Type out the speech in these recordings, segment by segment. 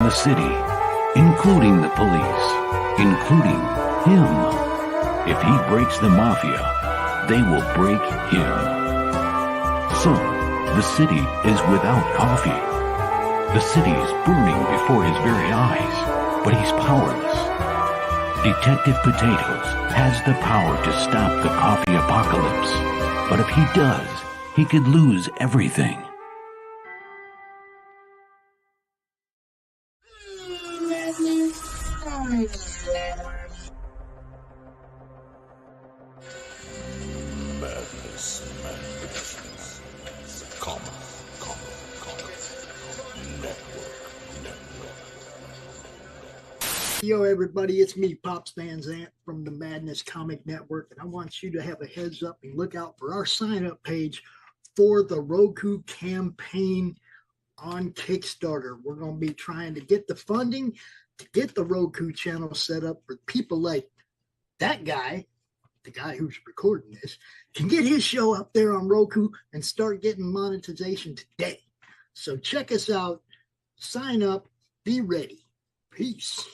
the city, including the police, including him. If he breaks the mafia, they will break him. So, the city is without coffee. The city is burning before his very eyes, but he's powerless. Detective Potatoes has the power to stop the coffee apocalypse, but if he does, he could lose everything. Yo, everybody, it's me, Pops Van Zant from the Madness Comic Network, and I want you to have a heads up and look out for our sign-up page for the Roku campaign on Kickstarter. We're going to be trying to get the funding to get the Roku channel set up for people like that guy, the guy who's recording this, can get his show up there on Roku and start getting monetization today. So check us out, sign up, be ready. Peace.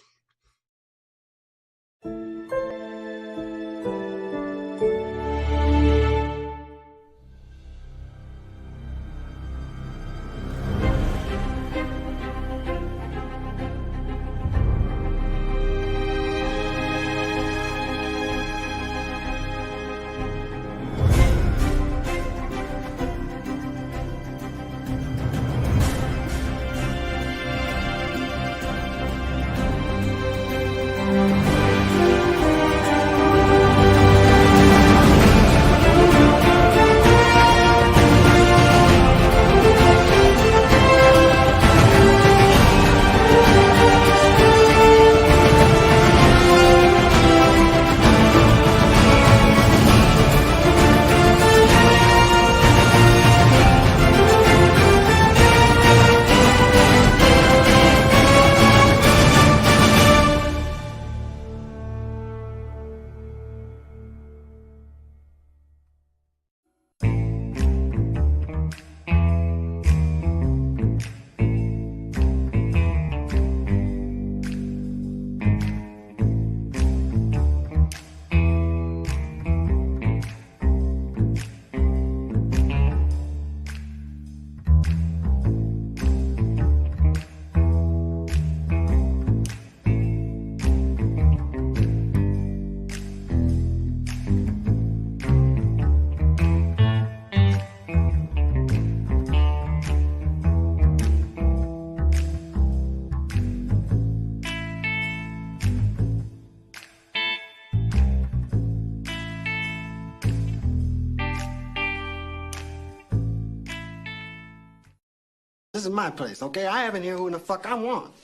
This is my place, okay? I have in here who in the fuck I want.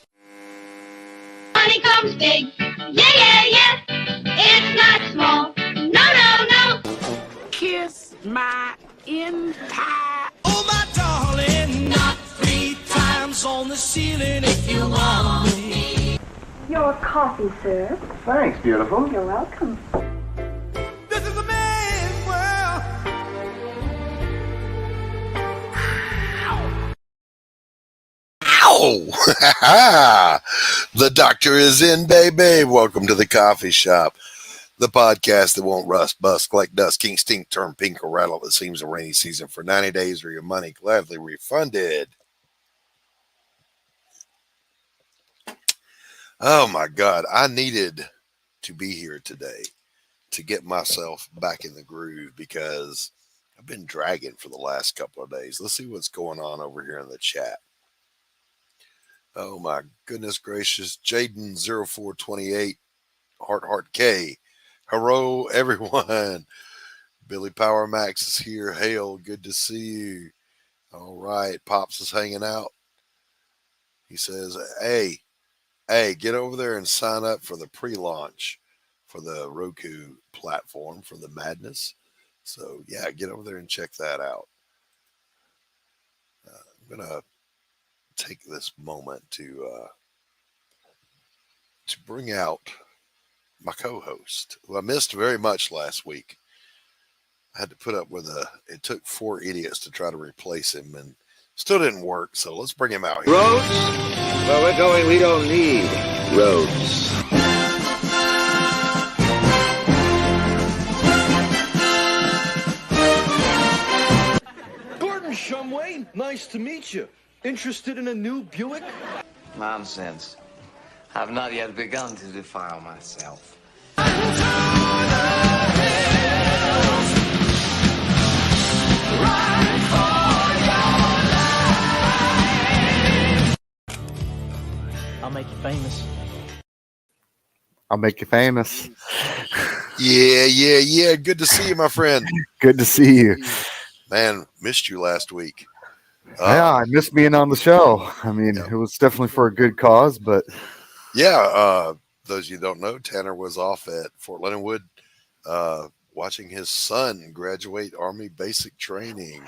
Money comes big. Yeah, yeah, yeah. It's not small. No, no, no. Kiss my entire. Oh, my darling, not 3 times on the ceiling if you want me. Your coffee, sir. Thanks, beautiful. You're welcome. This is a man's world. Ow! The doctor is in, baby. Welcome to the coffee shop, the podcast that won't rust, bust, collect dust, kink, stink, turn pink, or rattle. It seems a rainy season for 90 days or your money gladly refunded. Oh my God, I needed to be here today to get myself back in the groove because I've been dragging for the last couple of days. Let's see what's going on over here in the chat. Oh my goodness gracious. Jaden0428, Heart K. Hello, everyone. Billy Power Max is here. Hail, good to see you. All right, Pops is hanging out. He says, hey, get over there and sign up for the pre-launch for the Roku platform for the madness. So, yeah, get over there and check that out. I'm going to take this moment to bring out my co-host, who I missed very much last week. I had to put up with it took 4 idiots to try to replace him, and Still didn't work, so let's bring him out here. Roads? Where we're going, we don't need roads. Gordon Shumway, nice to meet you. Interested in a new Buick? Nonsense. I've not yet begun to defile myself. I'll make you famous. I'll make you famous. Yeah. Good to see you, my friend. Good to see you. Man, missed you last week. Yeah, I missed being on the show. I mean, It was definitely for a good cause, but yeah, those of you who don't know, Tanner was off at Fort Leonard Wood watching his son graduate Army basic training.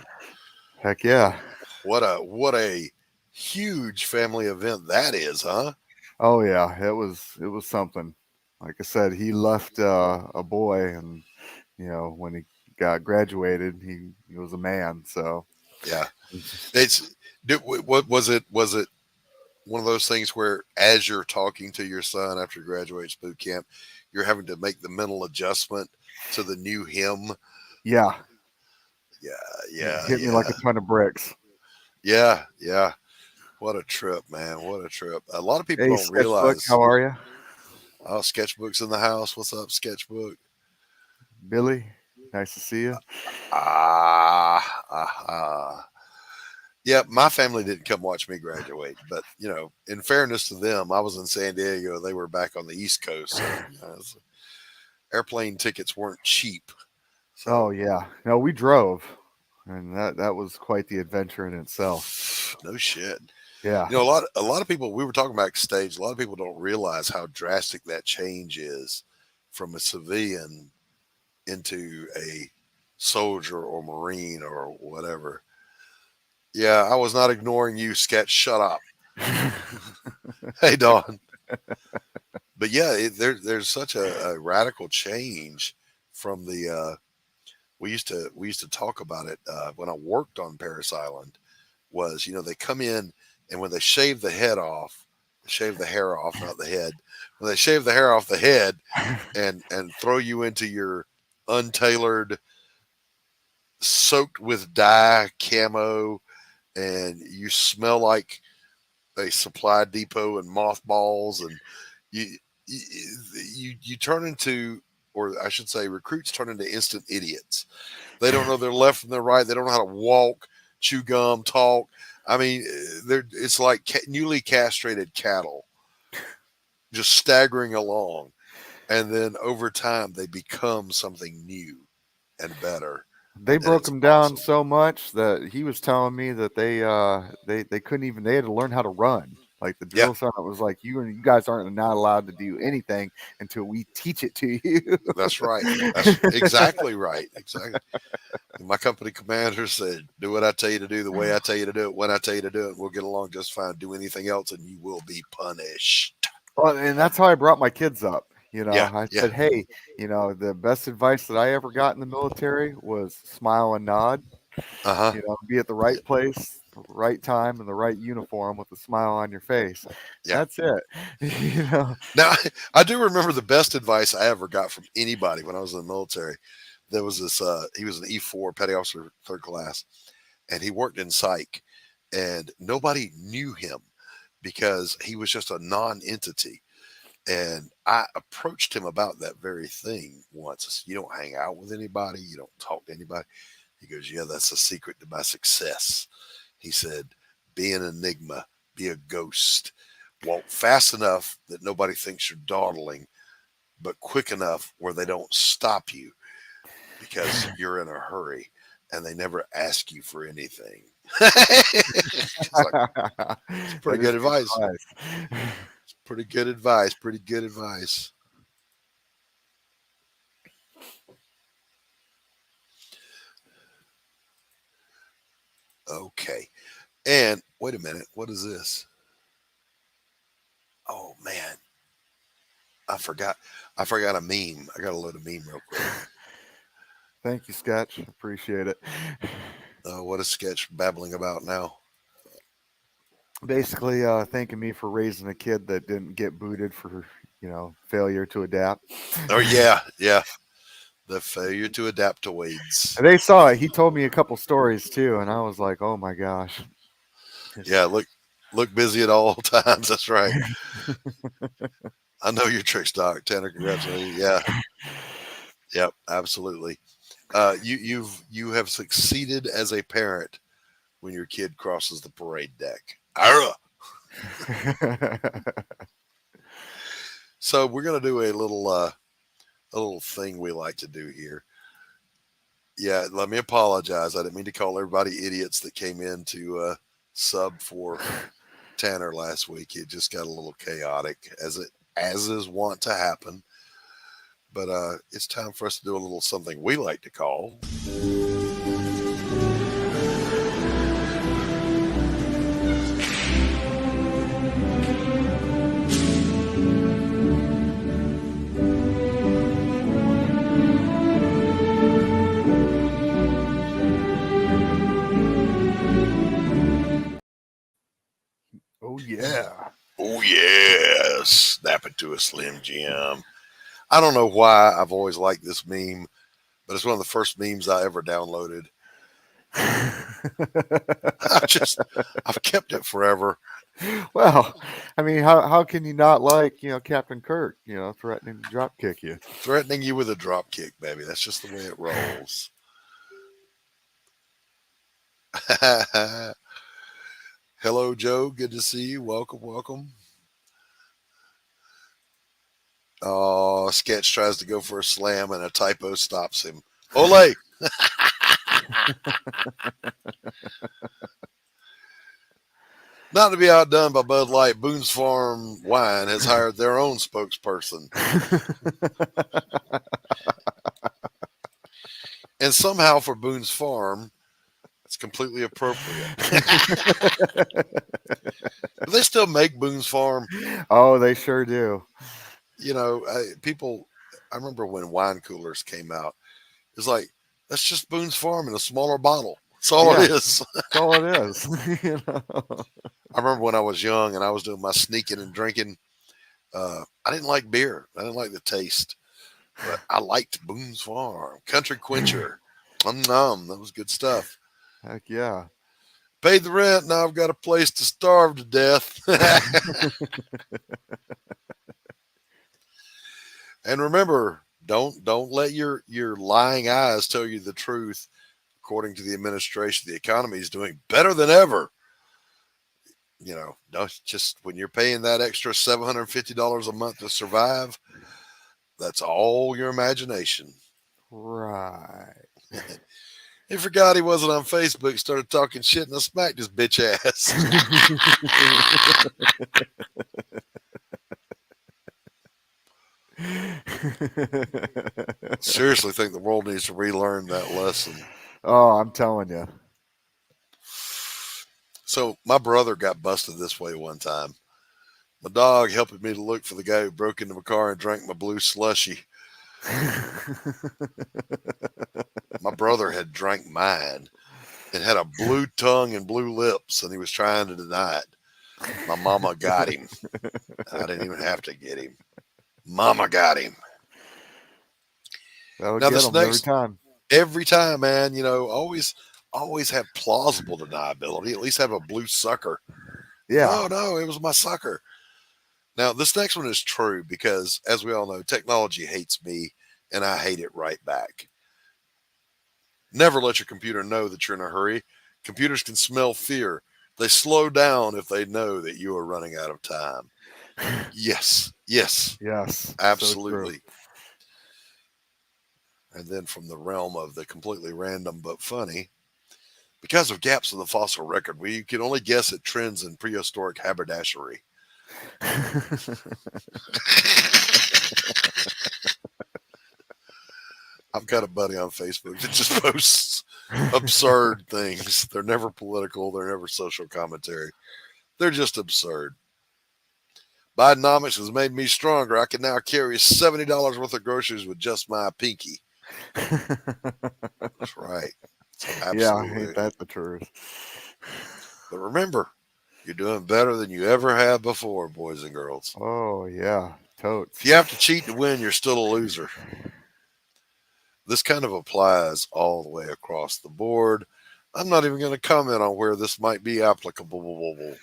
Heck yeah. What a huge family event that is, huh? Oh yeah, it was something. Like I said, he left a boy, and when he got graduated, he was a man. So yeah, what was it? Was it one of those things where, as you're talking to your son after he graduates boot camp, you're having to make the mental adjustment to the new him? Yeah. It hit me like a ton of bricks. Yeah. What a trip, man! What a trip. A lot of people don't realize. How are you? Oh, Sketchbook's in the house. What's up, Sketchbook? Billy, nice to see you. Yeah, my family didn't come watch me graduate, but in fairness to them, I was in San Diego. They were back on the East Coast. So, airplane tickets weren't cheap. So. Oh yeah, no, we drove, and that was quite the adventure in itself. No shit. Yeah. A lot of people, we were talking backstage, a lot of people don't realize how drastic that change is from a civilian into a soldier or Marine or whatever. Yeah, I was not ignoring you, Sketch. Shut up. Hey, Don. But yeah, there's such a radical change from the we used to talk about it when I worked on Paris Island. Was they come in, and when they shave the hair off, not the head. When they shave the hair off the head and throw you into your untailored, soaked with dye camo, and you smell like a supply depot and mothballs, and you turn into, or I should say, recruits turn into instant idiots. They don't know their left from their right. They don't know how to walk, chew gum, talk. I mean, it's like newly castrated cattle, just staggering along. And then over time, they become something new and better. They broke him down so much that he was telling me that they couldn't even, they had to learn how to run. Like the drill sergeant was like, you guys aren't not allowed to do anything until we teach it to you. That's right. That's exactly right. Exactly. My company commander said, do what I tell you to do, the way I tell you to do it, when I tell you to do it. We'll get along just fine. Do anything else and you will be punished. Well, and that's how I brought my kids up. I said, hey, the best advice that I ever got in the military was smile and nod. Be at the right place, the right time, and the right uniform with a smile on your face. Yeah. That's it. Now, I do remember the best advice I ever got from anybody when I was in the military. There was this, he was an E4 petty officer, 3rd class, and he worked in psych, and nobody knew him because he was just a non-entity. And I approached him about that very thing once. I said, you don't hang out with anybody. You don't talk to anybody. He goes, yeah, that's the secret to my success. He said, be an enigma, be a ghost, walk fast enough that nobody thinks you're dawdling, but quick enough where they don't stop you because you're in a hurry and they never ask you for anything. It's pretty good advice. Pretty good advice. Pretty good advice. Okay. And wait a minute. What is this? Oh man. I forgot a meme. I got to load a meme real quick. Thank you, Sketch. Appreciate it. What is Sketch babbling about now? basically thanking me for raising a kid that didn't get booted for failure to adapt. Oh yeah, yeah. The failure to adapt to Wade's. They saw it. He told me a couple stories too, and I was like, "Oh my gosh!" Yeah, look busy at all times. That's right. I know your tricks, Doc. Tanner, congratulations. Yeah, yep, absolutely. You have succeeded as a parent when your kid crosses the parade deck. Ira. So we're gonna do a little thing we like to do here. Yeah, let me apologize. I didn't mean to call everybody idiots that came in to sub for Tanner last week. It just got a little chaotic, as is wont to happen. But it's time for us to do a little something we like to call. Oh yeah. Oh yeah. Snap it to a Slim Jim. I don't know why I've always liked this meme, but it's one of the first memes I ever downloaded. I've kept it forever. Well, I mean, how can you not like Captain Kirk threatening to drop kick you? Threatening you with a drop kick, baby. That's just the way it rolls. Hello, Joe. Good to see you. Welcome. Oh, Sketch tries to go for a slam and a typo stops him. Ole! Not to be outdone by Bud Light, Boone's Farm Wine has hired their own spokesperson. And somehow for Boone's Farm, it's completely appropriate. Do they still make Boone's Farm? Oh, they sure do. People, I remember when wine coolers came out, it's like, that's just Boone's Farm in a smaller bottle. That's all it is. That's all it is. I remember when I was young and I was doing my sneaking and drinking. I didn't like beer. I didn't like the taste. But I liked Boone's Farm. Country Quencher. That was good stuff. Heck yeah. Paid the rent. Now I've got a place to starve to death. And remember, don't let your lying eyes tell you the truth. According to the administration, the economy is doing better than ever. Just when you're paying that extra $750 a month to survive, that's all your imagination. Right. He forgot he wasn't on Facebook, started talking shit, and I smacked his bitch ass. Seriously think the world needs to relearn that lesson. Oh, I'm telling you. So my brother got busted this way one time. My dog helping me to look for the guy who broke into my car and drank my blue slushy. My brother had drank mine and had a blue tongue and blue lips, and he was trying to deny it. My mama got him. I didn't even have to get him. Mama got him. Now this next every time, man. Always have plausible deniability. At least have a blue sucker. Yeah. Oh no, it was my sucker. Now this next one is true because, as we all know, technology hates me, and I hate it right back. Never let your computer know that you're in a hurry. Computers can smell fear. They slow down if they know that you are running out of time. Yes. Absolutely. So and then from the realm of the completely random but funny, because of gaps in the fossil record, we can only guess at trends in prehistoric haberdashery. I've got a buddy on Facebook that just posts absurd things. They're never political. They're never social commentary. They're just absurd. Bidenomics has made me stronger. I can now carry $70 worth of groceries with just my pinky. That's right. Yeah, ain't that the truth? But remember, You're doing better than you ever have before, boys and girls. Oh, yeah. Totes. If you have to cheat to win, you're still a loser. This kind of applies all the way across the board. I'm not even going to comment on where this might be applicable.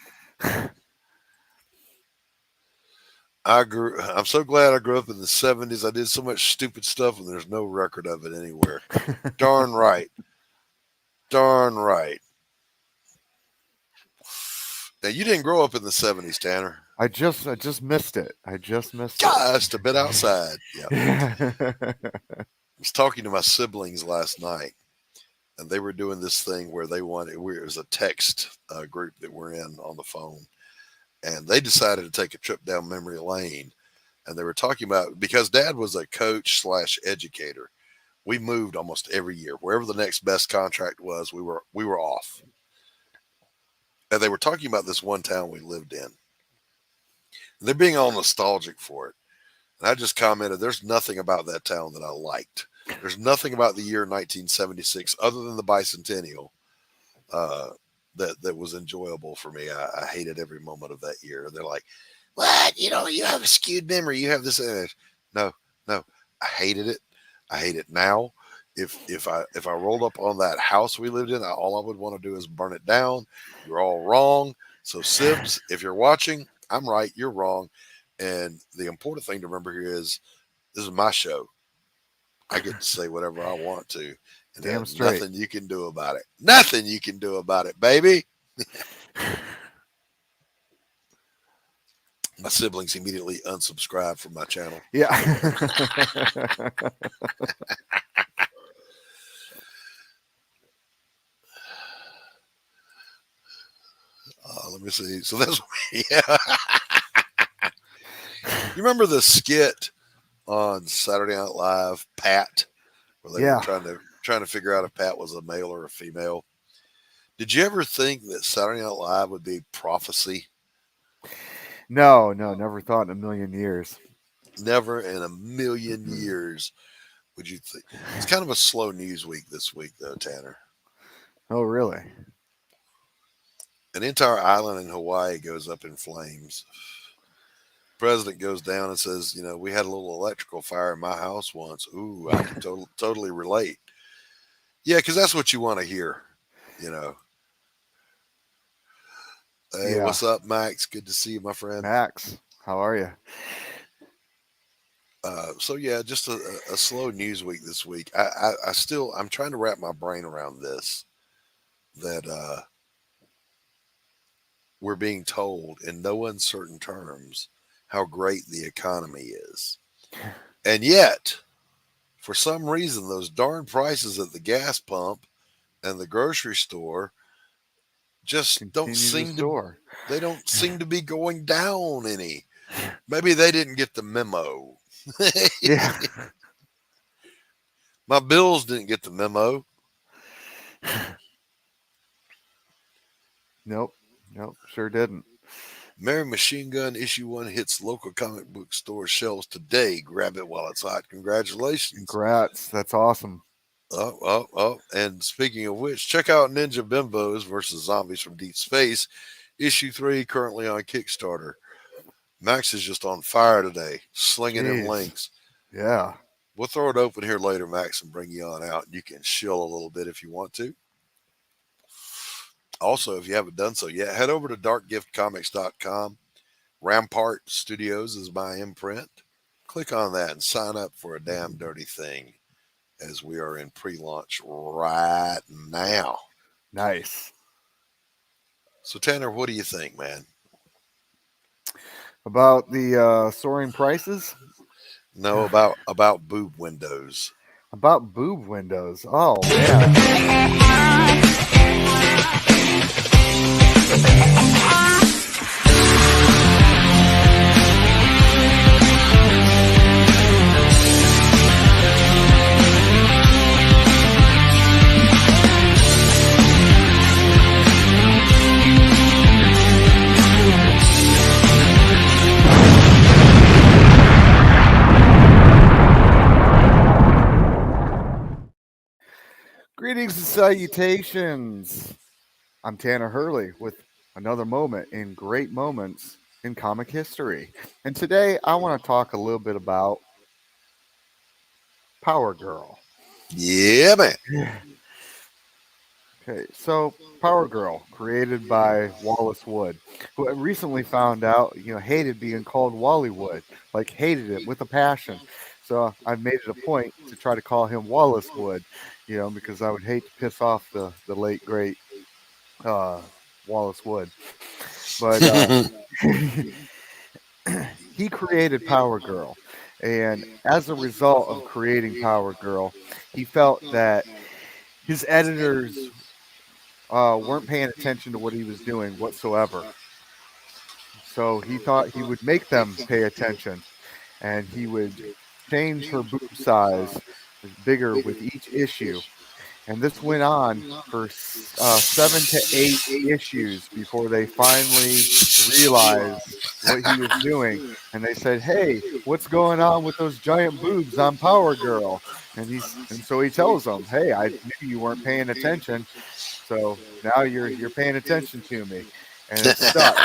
I'm so glad I grew up in the 70s. I did so much stupid stuff and there's no record of it anywhere. Darn right. Darn right. Now, you didn't grow up in the 70s, Tanner. I just missed it. Just a bit outside. Yeah. I was talking to my siblings last night, and they were doing this thing where it was a text group that we're in on the phone, and they decided to take a trip down memory lane, and they were talking about, because Dad was a coach / educator, we moved almost every year. Wherever the next best contract was, we were off. And they were talking about this one town we lived in. They're being all nostalgic for it. And I just commented, there's nothing about that town that I liked. There's nothing about the year 1976 other than the bicentennial that was enjoyable for me. I hated every moment of that year. And they're like, what? You have a skewed memory. You have this. No. I hated it. I hate it now. If I rolled up on that house we lived in, all I would want to do is burn it down. You're all wrong. So Sibs, if you're watching, I'm right, you're wrong. And the important thing to remember here is this is my show. I get to say whatever I want to. And there's nothing you can do about it. Nothing you can do about it, baby. My siblings immediately unsubscribed from my channel. Yeah. Let me see. So that's, yeah. You remember the skit on Saturday Night Live, Pat, where they were trying to figure out if Pat was a male or a female? Did you ever think that Saturday Night Live would be prophecy? No, never thought in a million years. Never in a million years would you think. It's kind of a slow news week this week, though, Tanner. Oh, really? An entire island in Hawaii goes up in flames. President goes down and says, we had a little electrical fire in my house once. Ooh, I can totally relate. Yeah, because that's what you want to hear, Hey, what's up, Max? Good to see you, my friend. Max, how are you? So yeah, just a slow news week this week. I'm trying to wrap my brain around this, that we're being told in no uncertain terms how great the economy is. And yet, for some reason, those darn prices at the gas pump and the grocery store just don't seem to be going down any. Maybe they didn't get the memo. Yeah. My bills didn't get the memo. Nope, sure didn't. Mary Machine Gun issue 1 hits local comic book store shelves today. Grab it while it's hot. Congratulations. Congrats. That's awesome. Oh. And speaking of which, check out Ninja Bimbos versus Zombies from Deep Space. Issue 3 currently on Kickstarter. Max is just on fire today, slinging in links. Yeah. We'll throw it open here later, Max, and bring you on out. You can shill a little bit if you want to. Also, if you haven't done so yet, head over to darkgiftcomics.com. Rampart Studios is my imprint. Click on that and sign up for a damn dirty thing, as we are in pre-launch right now. Nice. So, Tanner, what do you think, man? About the soaring prices? No, about boob windows. About boob windows. Oh, man. Greetings and salutations. I'm Tanner Hurley with another moment in great moments in comic history. And today I want to talk a little bit about Power Girl. Yeah, man. Okay, so Power Girl, created by Wallace Wood, who I recently found out, hated being called Wally Wood, like hated it with a passion. So I've made it a point to try to call him Wallace Wood, because I would hate to piss off the late great Wallace Wood. But he created Power Girl, and as a result of creating Power Girl, he felt that his editors weren't paying attention to what he was doing whatsoever. So he thought he would make them pay attention, and he would change her boob size bigger with each issue. And this went on for 7 to 8 issues before they finally realized what he was doing. And they said, "Hey, what's going on with those giant boobs on Power Girl?" And so he tells them, "Hey, I knew you weren't paying attention, so now you're paying attention to me." And it stuck.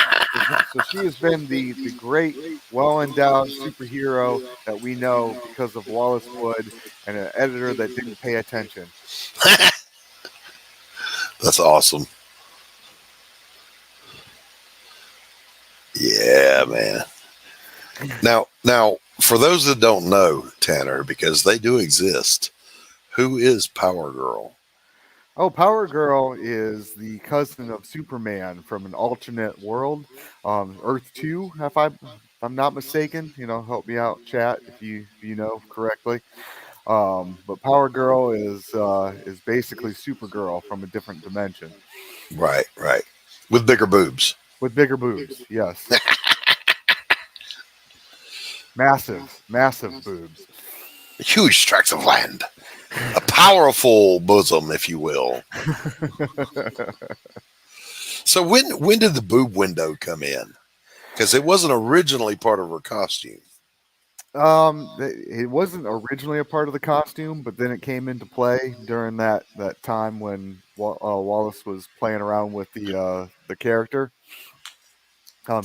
So she has been the great, well-endowed superhero that we know because of Wallace Wood and an editor that didn't pay attention. That's awesome. Yeah, man. Now, for those that don't know, Tanner, because they do exist, who is Power Girl? Oh, Power Girl is the cousin of Superman from an alternate world, Earth 2, if I'm not mistaken. Help me out, chat, if you know correctly. But Power Girl is basically Supergirl from a different dimension. Right. With bigger boobs. With bigger boobs, yes. Massive boobs. Huge tracts of land. A powerful bosom, if you will. So when did the boob window come in? Because it wasn't originally part of her costume. It wasn't originally a part of the costume, but then it came into play during that time when Wallace was playing around with the character.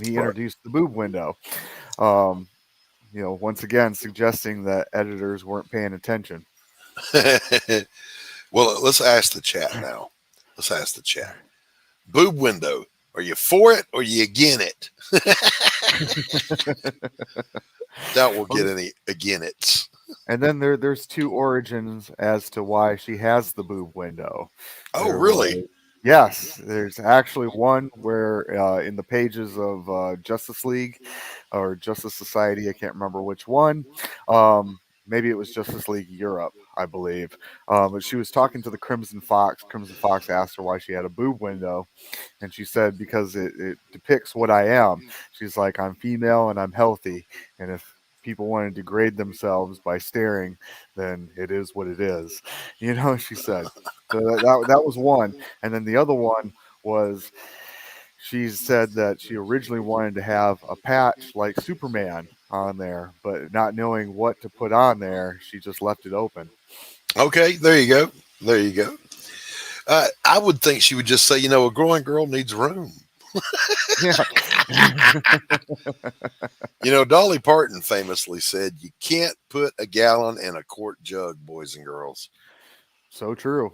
He introduced the boob window. Once again, suggesting that editors weren't paying attention. Well, let's ask the chat now. Boob window. Are you for it or you again it? Doubt we'll get any again it's. And then there's two origins as to why she has the boob window. Oh, really? Yes, there's actually one where in the pages of Justice League or Justice Society, I can't remember which one. Maybe it was Justice League Europe, I believe. But she was talking to the Crimson Fox. Crimson Fox asked her why she had a boob window. And she said, because it depicts what I am. She's like, I'm female and I'm healthy. And if people want to degrade themselves by staring, then it is what it is. She said. So that was one. And then the other one was she said that she originally wanted to have a patch like Superman on there, but not knowing what to put on there, she just left it open. Okay, there you go. I would think she would just say, a growing girl needs room. Yeah. Dolly Parton famously said, you can't put a gallon in a quart jug, boys and girls. So true.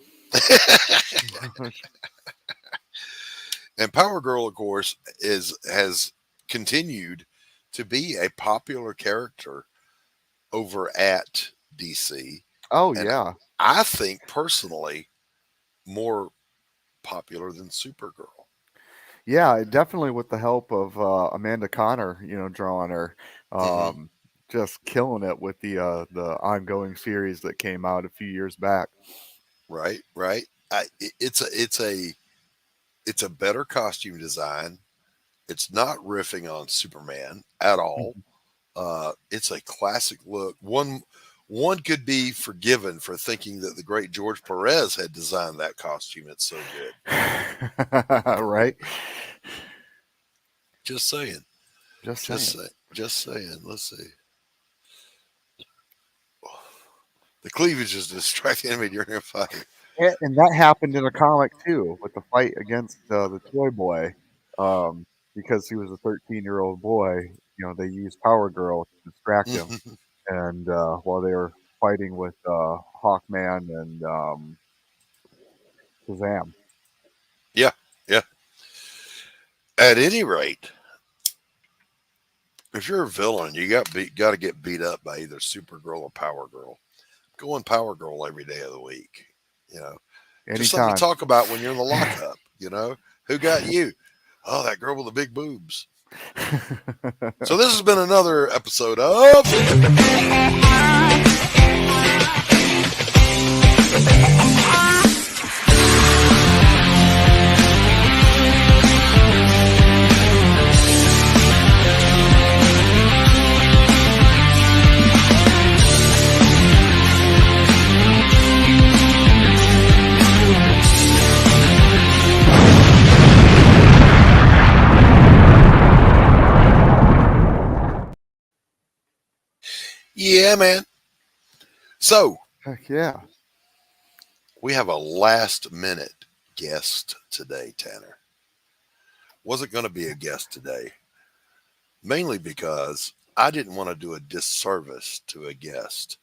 And Power Girl, of course, has continued to be a popular character over at DC. Oh, and yeah. I think personally more popular than Supergirl. Yeah, definitely with the help of Amanda Connor, drawing her, just killing it with the ongoing series that came out a few years back. Right. It's a better costume design. It's not riffing on Superman at all. It's a classic look. One could be forgiven for thinking that the great George Perez had designed that costume. It's so good. Right. Just saying. Just saying. Let's see. The cleavage is distracting me during a fight. And that happened in a comic too, with the fight against the Toy Boy. because he was a 13-year-old boy, they used Power Girl to distract him, and while they were fighting with Hawkman and Shazam. Yeah, yeah. At any rate, if you're a villain, you got to get beat up by either Supergirl or Power Girl. Go on Power Girl every day of the week. Just something to talk about when you're in the lockup. Who got you? Oh, that girl with the big boobs. So this has been another episode of Yeah, man. So, heck yeah. We have a last minute guest today, Tanner. Wasn't going to be a guest today, mainly because I didn't want to do a disservice to a guest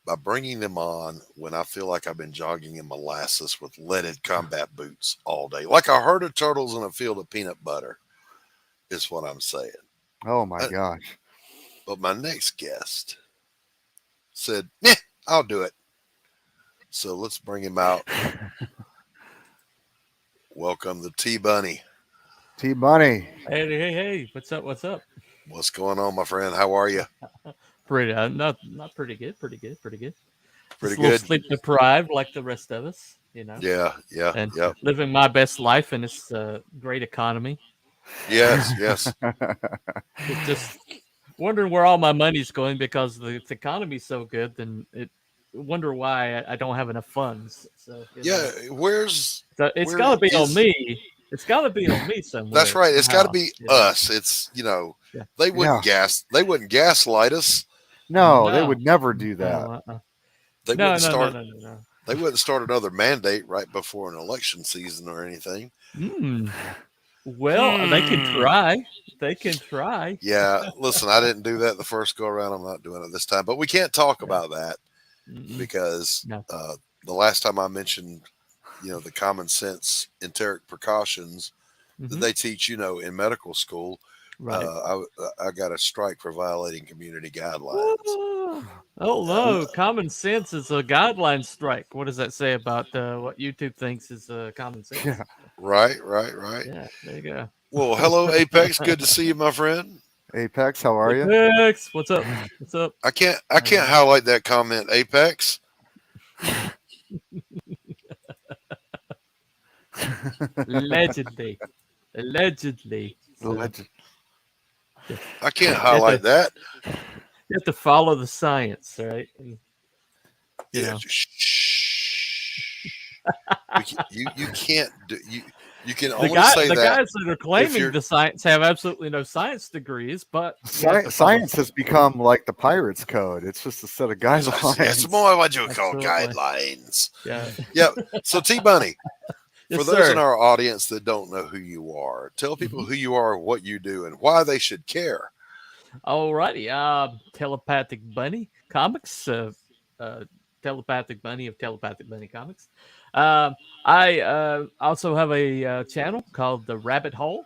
by bringing them on when I feel like I've been jogging in molasses with leaded combat boots all day. Like a herd of turtles in a field of peanut butter is what I'm saying. Oh, my gosh. But my next guest said, "Nah, I'll do it." So let's bring him out. Welcome the T-Bunny. T-Bunny. Hey. What's up? What's going on, my friend? How are you? Pretty, not pretty good. Pretty good. Pretty Just a good. little sleep deprived like the rest of us, Yeah. And living my best life in this great economy. Yes. It's just wondering where all my money's going because the economy's so good. Then wonder why I don't have enough funds. So where's it's got to be on me. It's got to be on me somewhere. That's right. It's got to be us. It's they wouldn't gaslight us. No, they would never do that. They wouldn't start. They wouldn't start another mandate right before an election season or anything. Well, they can try. They can try. Yeah. Listen, I didn't do that the first go around. I'm not doing it this time. But we can't talk about that because the last time I mentioned, the common sense enteric precautions that they teach, in medical school. Right. I got a strike for violating community guidelines. Oh no! Common sense is a guideline strike. What does that say about what YouTube thinks is common sense? Yeah. Right. Yeah, there you go. Well, hello, Apex. Good to see you, my friend. Apex, how are you? Apex, what's up? I can't highlight that comment, Apex. Allegedly. I can't highlight that. You have to follow the science, right? You can't do you can only say the that guys that are claiming the science have absolutely no science degrees, but science has become like the Pirates Code. It's just a set of guidelines. It's more what you call guidelines. Yeah. So T-Bunny, Yes, for those sir. in our audience that don't know who you are, tell people who you are, what you do, and why they should care. Alrighty, Telepathic Bunny Comics, Telepathic Bunny of Telepathic Bunny Comics. I also have a channel called The Rabbit Hole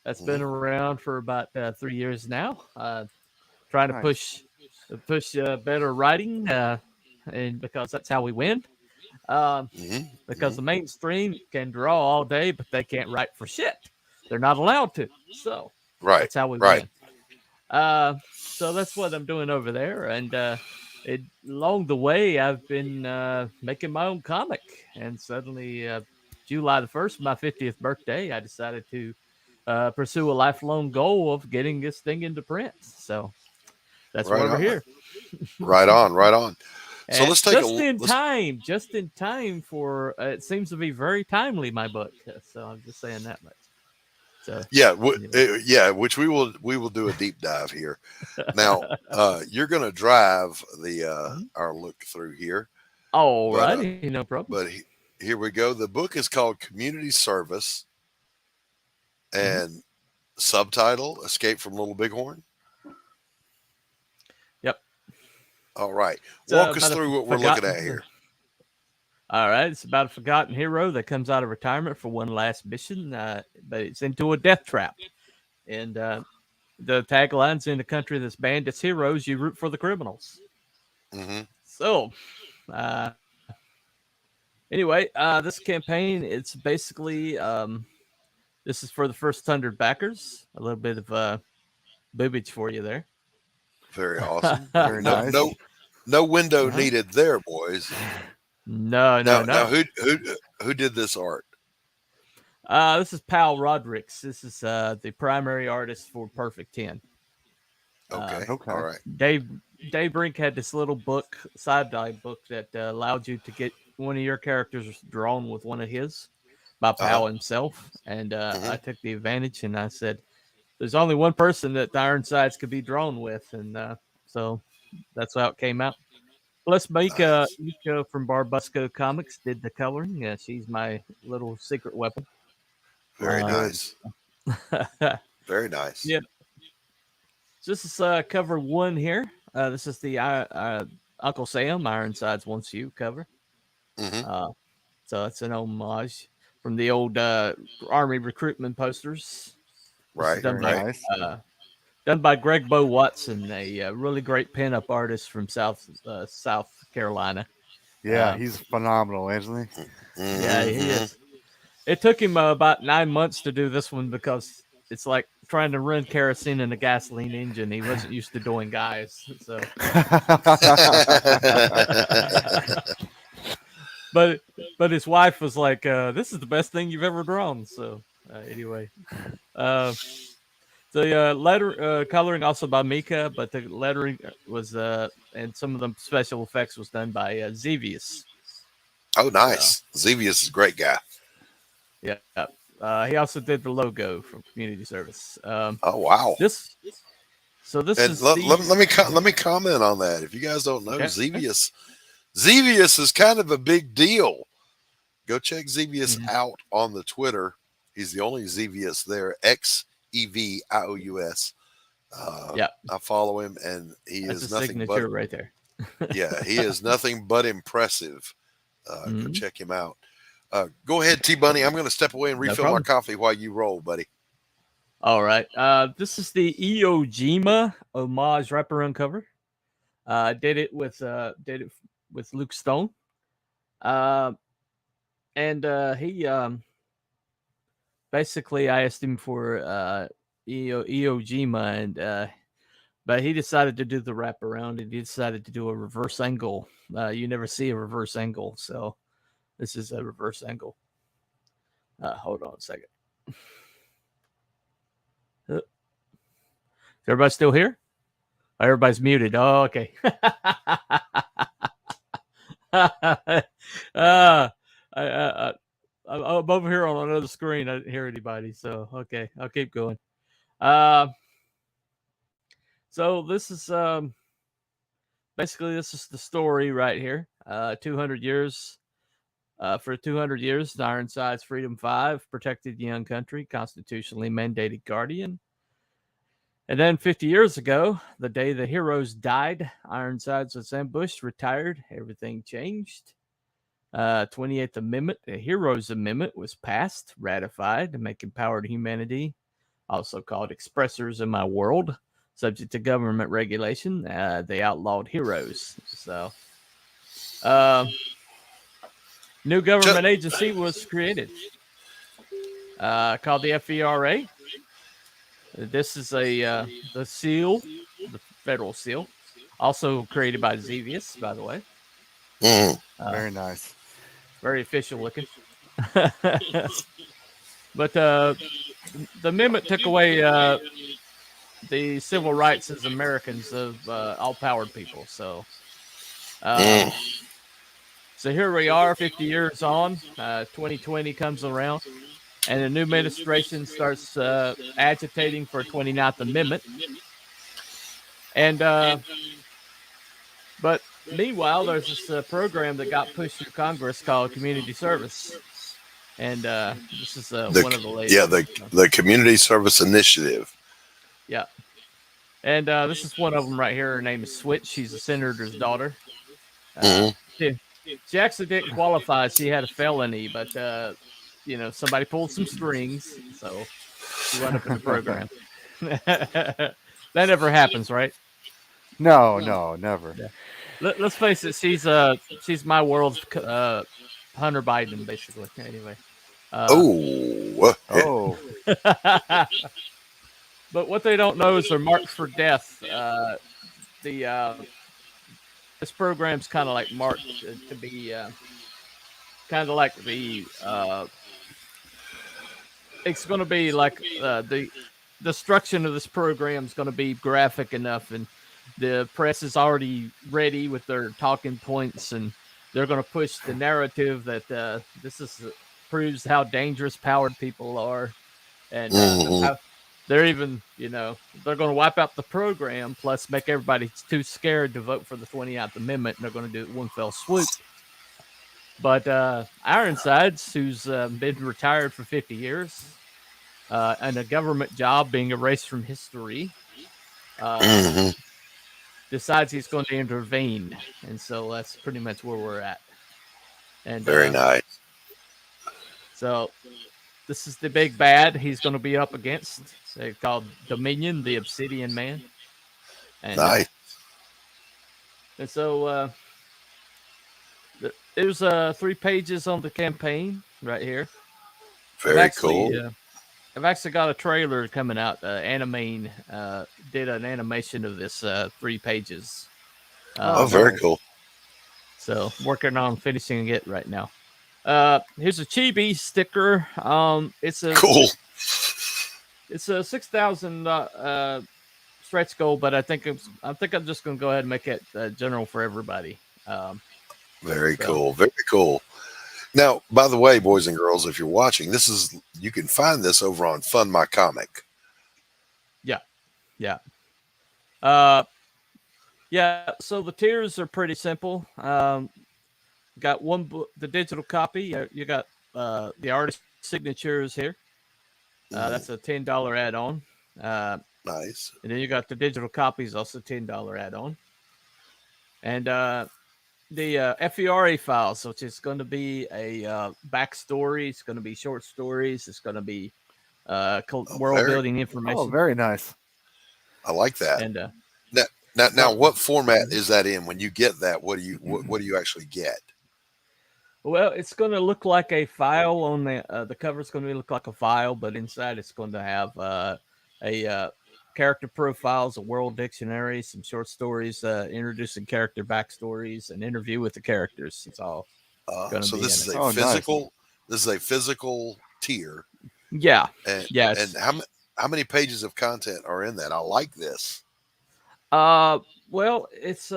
that's been around for about 3 years now. Trying to push better writing, and because that's how we win. Because the mainstream can draw all day, but they can't write for shit. They're not allowed to. So that's how we win. So that's what I'm doing over there. And along the way, I've been making my own comic. And suddenly, July the 1st, my 50th birthday, I decided to pursue a lifelong goal of getting this thing into print. So that's why we're here. Right on. So let's take just in time for it seems to be very timely, my book. So I'm just saying that much. So which we will do a deep dive here. Now you're going to drive the our look through here. All right, no problem. But here we go. The book is called Community Service, and subtitle Escape from Little Bighorn. Yep. All right. Walk us through what we're looking at here. All right. It's about a forgotten hero that comes out of retirement for one last mission, but it's into a death trap. And the tagline's in the country that's banned its heroes, you root for the criminals. Mm-hmm. So, anyway, this campaign, it's basically, this is for the first 100 backers. A little bit of boobage for you there. Very awesome. Very nice. No window needed there, boys. No. Now, who did this art? This is Pal Rodricks. This is the primary artist for Perfect 10. Okay. All right. Dave Brink had this little book, side-dive book, that allowed you to get one of your characters drawn with one of his by Pal himself. And I took the advantage, and I said, there's only one person that the Ironsides could be drawn with. And so that's how it came out. Plus, Mika from Barbusco Comics did the coloring. Yeah, she's my little secret weapon. Very nice. Very nice. Yeah. So this is cover 1 here. This is the Uncle Sam Ironsides Wants You cover. Mm-hmm. So it's an homage from the old Army recruitment posters. Right. Done by Greg Bo Watson, a really great pinup artist from South Carolina. Yeah, he's phenomenal, isn't he? Yeah, he is. It took him about 9 months to do this one because it's like trying to run kerosene in a gasoline engine. He wasn't used to doing guys. So, but his wife was like, "This is the best thing you've ever drawn." So anyway, the letter coloring also by Mika, but the lettering was and some of the special effects was done by Xevious. Oh, nice. Xevious is a great guy. Yeah. He also did the logo from Community Service. Oh, wow. This and is let me comment on that. If you guys don't know, Okay. Xevious is kind of a big deal. Go check Xevious out on the Twitter. He's the only Xevious there. XEVIOUS. I follow him, and he That's is a nothing signature but right there. yeah, he is nothing but impressive. Go check him out. Go ahead, T Bunny. I'm going to step away and refill my coffee while you roll, buddy. All right. This is the Iwo Jima homage wraparound cover. Did it with Luke Stone. And he basically I asked him for Iwo Jima, and but he decided to do the wraparound, and he decided to do a reverse angle. You never see a reverse angle, so this is a reverse angle. Hold on a second. Is everybody still here? Oh, everybody's muted. Oh, okay. I'm over here on another screen. I didn't hear anybody, so okay, I'll keep going. So this is basically this is the story right here. 200 years. For 200 years, the Ironsides Freedom 5 protected the young country, constitutionally mandated guardian. And then 50 years ago, the day the heroes died, Ironsides was ambushed, retired, everything changed. 28th Amendment, the Heroes Amendment, was passed, ratified to make empowered humanity, also called expressors in my world, subject to government regulation. They outlawed heroes. So, new government agency was created called the FERA. This is the seal, the federal seal, also created by Xevious, by the way. Very nice. Very official looking. But the amendment took away the civil rights as Americans of all powered people. So, so here we are 50 years on, 2020 comes around, and the new administration starts agitating for a 29th Amendment. And, but meanwhile, there's this program that got pushed through Congress called Community Service. And this is one of the latest. Yeah, the Community Service Initiative. Yeah. And this is one of them right here. Her name is Switch. She's a senator's daughter. She actually didn't qualify. She had a felony, but somebody pulled some strings, so she wound up in the program. That never happens, right? No, never. Yeah. Let's face it. She's my world's Hunter Biden, basically. Anyway. But what they don't know is they're marked for death. This program's kind of like marked to be kind of like the it's going to be like the destruction of this program is going to be graphic enough, and the press is already ready with their talking points, and they're going to push the narrative that this proves how dangerous powered people are, and how they're even, they're going to wipe out the program, plus make everybody too scared to vote for the 29th Amendment, and they're going to do it one fell swoop. But Ironsides, who's been retired for 50 years, and a government job being erased from history, decides he's going to intervene. And so that's pretty much where we're at. And very nice. So this is the big bad he's going to be up against. They're called Dominion, the Obsidian Man. And, nice. And so there's 3 pages on the campaign right here. Very cool. I've actually got a trailer coming out. Animane did an animation of this 3 pages. Very cool. So working on finishing it right now. Here's a chibi sticker. It's a cool. It's a 6,000 stretch goal, but I think I'm just going to go ahead and make it general for everybody. Very cool. Very cool. Now, by the way, boys and girls, if you're watching, you can find this over on Fund My Comic. Yeah. So the tiers are pretty simple. Got one book, the digital copy. You got the artist signatures here. That's a $10 add-on. Nice. And then you got the digital copies, also $10 add-on. And the FERA files, which is going to be a backstory. It's going to be short stories. It's going to be world building information. Oh, very nice. I like that. And now, what format is that in? When you get that, what do you actually get? Well, it's going to look like a file on the cover. It's going to look like a file, but inside it's going to have a character profiles, a world dictionary, some short stories, introducing character backstories, an interview with the characters. It's all going to so be this is in a it. physical. Nice. This is a physical tier. Yeah. And, yes. And how many pages of content are in that? I like this. Well, it's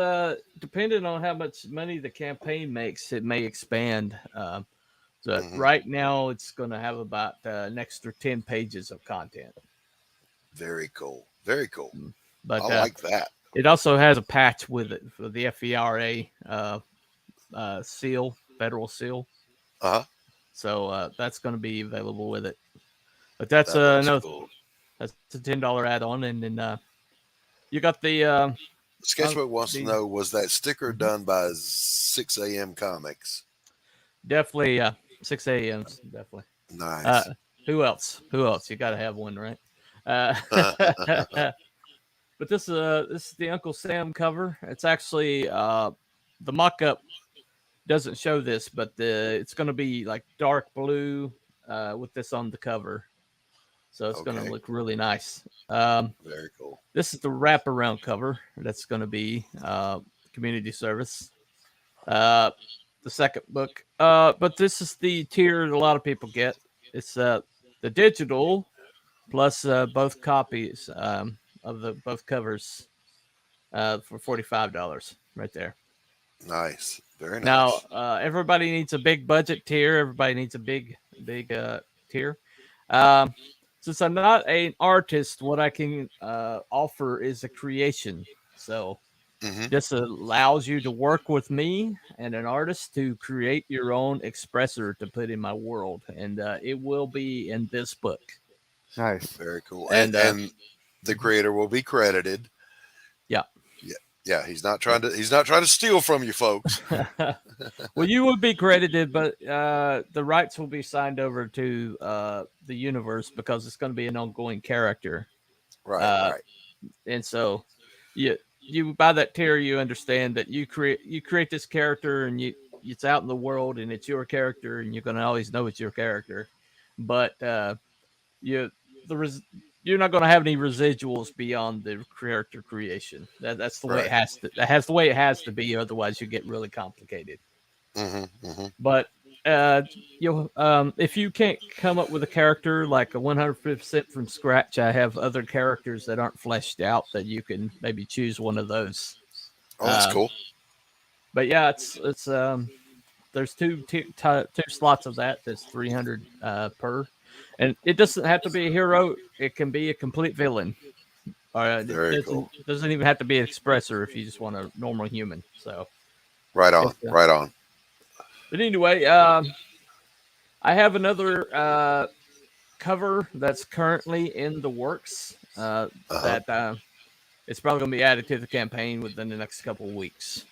depending on how much money the campaign makes, it may expand. Right now, it's going to have about an extra 10 pages of content. Very cool. Very cool. But I like that. It also has a patch with it for the FERA seal, federal seal. So that's going to be available with it. But that's cool. That's a $10 add-on, and then you got the Sketchbook wants to know, was that sticker done by 6 a.m. Comics? Definitely, 6 a.m. Definitely. Nice. Who else? You got to have one, right? But this is the Uncle Sam cover. It's actually the mock-up doesn't show this, but it's going to be like dark blue with this on the cover. So it's going to look really nice. Very cool. This is the wraparound cover. That's going to be community service. The second book. But this is the tier a lot of people get. It's the digital plus both copies of both covers for $45 right there. Nice. Very nice. Now, everybody needs a big budget tier. Everybody needs a big tier. Since I'm not an artist, what I can offer is a creation. So This allows you to work with me and an artist to create your own expressor to put in my world, and it will be in this book. Nice, very cool. And the creator will be credited. Yeah. Yeah, he's not trying to steal from you folks. Well, you will be credited, but the rights will be signed over to the universe because it's going to be an ongoing character. Right. And so you by that tier, you understand that you create this character and it's out in the world and it's your character and you're going to always know it's your character, but you're not going to have any residuals beyond the character creation. That's the way it has to. That's the way it has to be. Otherwise, you get really complicated. But if you can't come up with a character like a 100% from scratch, I have other characters that aren't fleshed out that you can maybe choose one of those. Oh, that's cool. But yeah, it's there's two slots of that. That's 300 per. And it doesn't have to be a hero. It can be a complete villain. It doesn't even have to be an expressor if you just want a normal human. So, right on. But anyway, I have another cover that's currently in the works. That it's probably going to be added to the campaign within the next couple of weeks.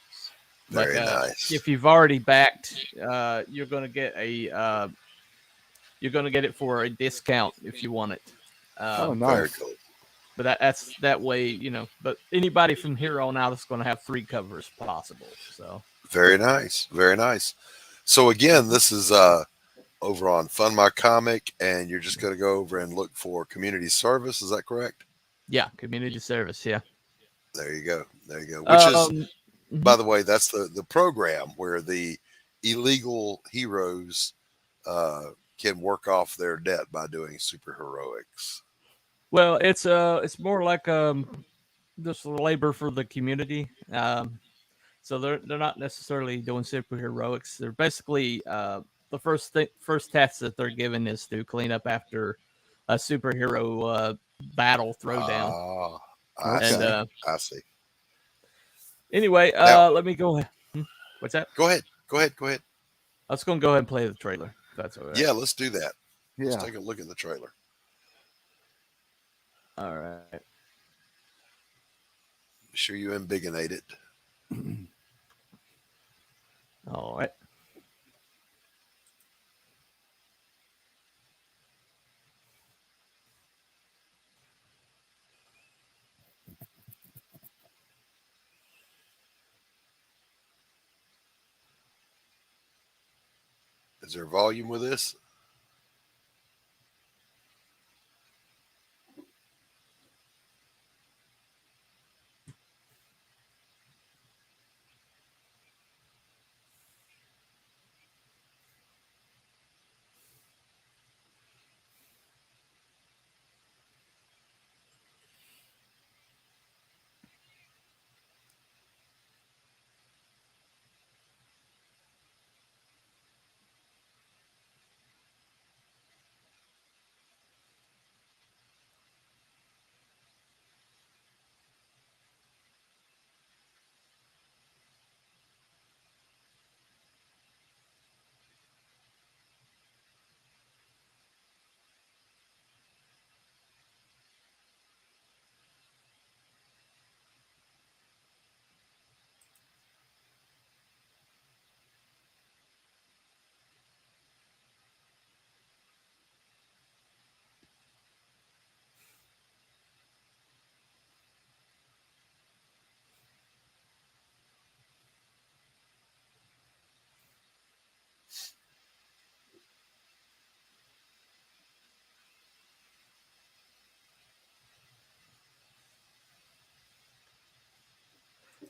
Very nice. If you've already backed, you're going to get a. You're going to get it for a discount if you want it. Nice. Very cool. But that's that way, But anybody from here on out is going to have 3 covers possible. So very nice. So again, this is over on Fund My Comic, and you're just going to go over and look for community service. Is that correct? Yeah, community service. Yeah. There you go. Which is, by the way, that's the program where the illegal heroes can work off their debt by doing superheroics. Well, it's more like just labor for the community. So they're not necessarily doing superheroics. They're basically the first task that they're given is to clean up after a superhero battle throwdown. I see. Anyway, let me go ahead. What's that? Go ahead. I was going to go ahead and play the trailer. That's all right. Yeah, let's do that. Yeah. Let's take a look at the trailer. All right. Be sure you embiggenate it. All right. Is there volume with this?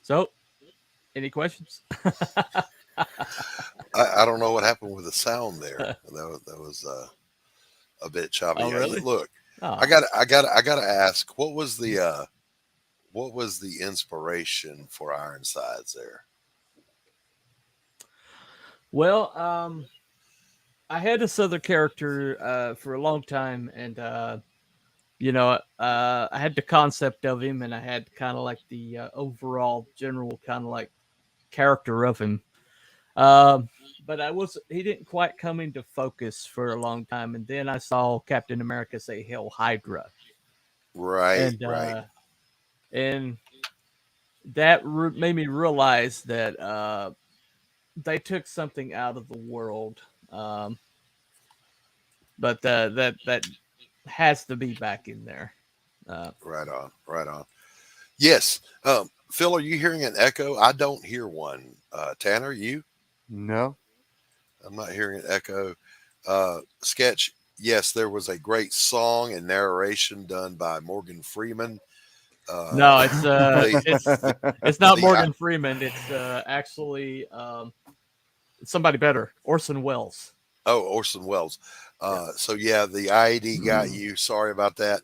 So, any questions? I don't know what happened with the sound there. That was a bit choppy. Oh, really? Look, oh. I gotta ask, what was the inspiration for Ironsides there? Well, I had this other character for a long time, and I had the concept of him, and I had kind of like the overall general kind of like character of him. But he didn't quite come into focus for a long time, and then I saw Captain America say "Hail Hydra," right, and that made me realize that they took something out of the world, but that has to be back in there. Right on. Yes, Phil, are you hearing an echo? I don't hear one. Tanner, you? No, I'm not hearing an echo. Sketch, yes, there was a great song and narration done by Morgan Freeman. No, it's not Morgan Freeman. It's actually somebody better, Orson Welles. Oh, Orson Welles. So yeah, the IED got you. Sorry about that.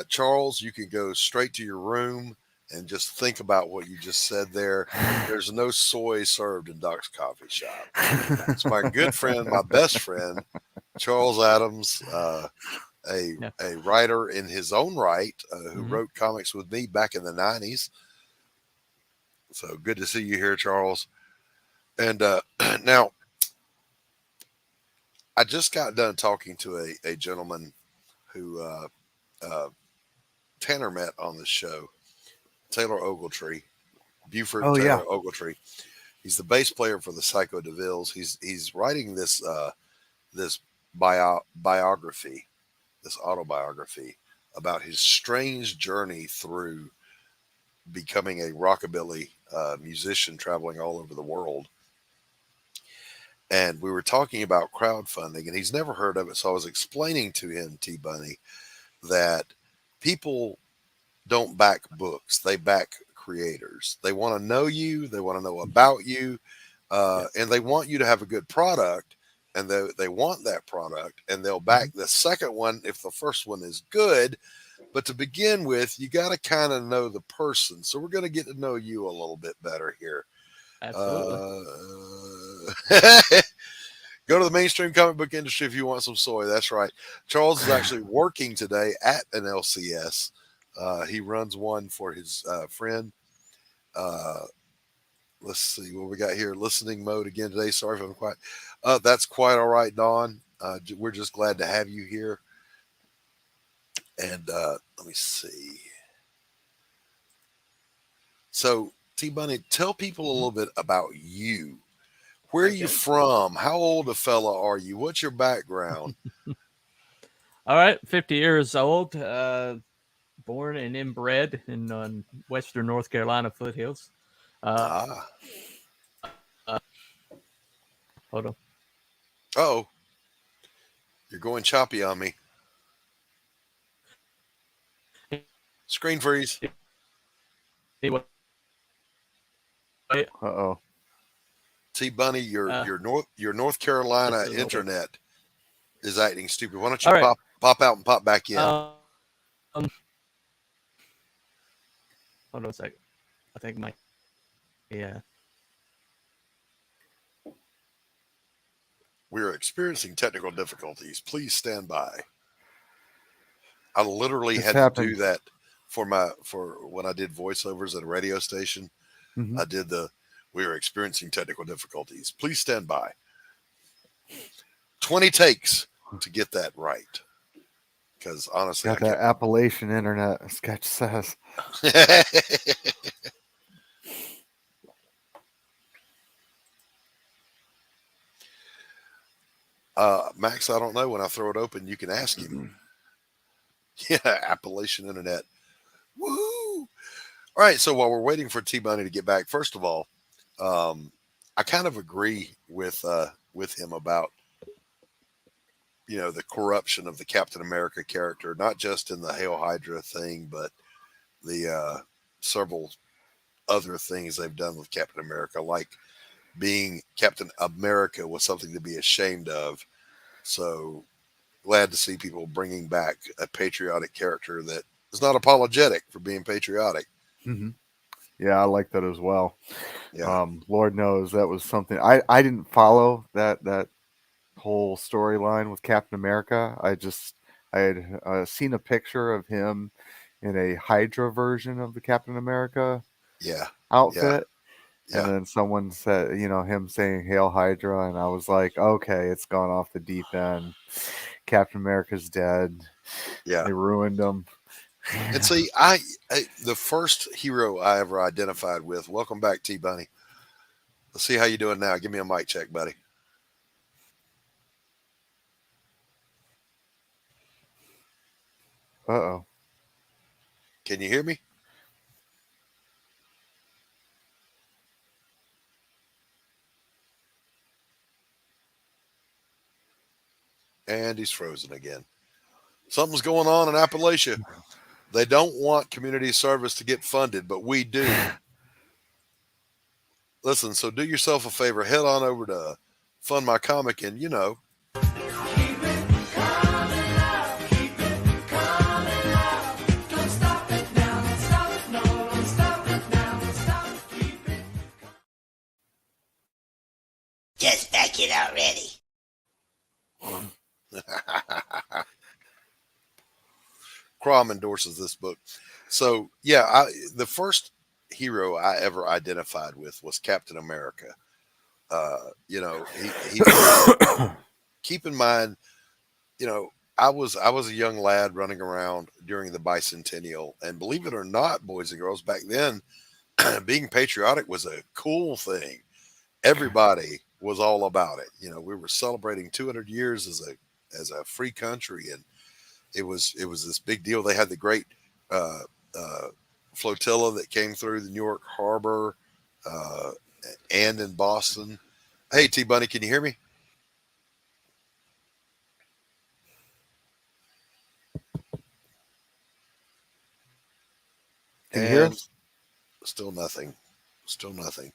Charles, you can go straight to your room and just think about what you just said there. There's no soy served in Doc's coffee shop. It's my good friend, my best friend, Charles Adams, a writer in his own right who wrote comics with me back in the 90s. So good to see you here, Charles. And now, I just got done talking to a gentleman who Tanner met on the show, Taylor Ogletree, Buford Taylor Ogletree. He's the bass player for the Psycho Devills. He's writing this biography, this autobiography about his strange journey through becoming a rockabilly musician traveling all over the world. And we were talking about crowdfunding, and he's never heard of it. So I was explaining to him, T Bunny, that people don't back books. They back creators. They want to know you. They want to know about you. And they want you to have a good product, and they want that product, and they'll back the second one if the first one is good. But to begin with, you got to kind of know the person. So we're going to get to know you a little bit better here. Absolutely. Go to the mainstream comic book industry if you want some soy. That's right. Charles is actually working today at an LCS. He runs one for his friend. Let's see what we got here. Listening mode again today. Sorry if I'm quiet. That's quite all right, Dawn. We're just glad to have you here. And let me see. So, T Bunny, tell people a little bit about you. Where are you from? How old a fella are you? What's your background? All right, 50 years old, born and inbred in western North Carolina foothills. Hold on. Oh, you're going choppy on me. Screen freeze. Uh-oh. T Bunny, your North Carolina internet is acting stupid. Why don't you pop out and pop back in? Hold on a second. I think We are experiencing technical difficulties. Please stand by. I literally had to do that for when I did voiceovers at a radio station. Mm-hmm. I did we are experiencing technical difficulties. Please stand by. 20 takes to get that right. Because honestly, got that Appalachian internet, Sketch says. Max, I don't know. When I throw it open, you can ask him. Yeah, Appalachian internet. Woo! All right. So while we're waiting for T Bunny to get back, first of all, I kind of agree with him about the corruption of the Captain America character, not just in the Hail Hydra thing, but the several other things they've done with Captain America, like being Captain America was something to be ashamed of. So glad to see people bringing back a patriotic character that is not apologetic for being patriotic. Mm-hmm. Yeah, I like that as well. Yeah. Lord knows that was something I didn't follow that whole storyline with Captain America. I I had seen a picture of him in a Hydra version of the Captain America outfit. Yeah. And then someone said, him saying "Hail Hydra," and I was like, okay, it's gone off the deep end. Captain America's dead. Yeah, they ruined him. And see, the first hero I ever identified with. Welcome back, T Bunny. Let's see how you doing now. Give me a mic check, buddy. Uh-oh. Can you hear me? And he's frozen again. Something's going on in Appalachia. They don't want community service to get funded, but we do. Listen, so do yourself a favor. Head on over to Fund My Comic and, Just back it already. Crom endorses this book. So, yeah, the first hero I ever identified with was Captain America. He keep in mind, I was a young lad running around during the bicentennial, and believe it or not, boys and girls, back then, being patriotic was a cool thing. Everybody was all about it. We were celebrating 200 years as a free country, and it was this big deal. They had the great flotilla that came through the New York Harbor and in Boston. Hey, T Bunny, can you hear me? Can you hear us? Still nothing. Still nothing.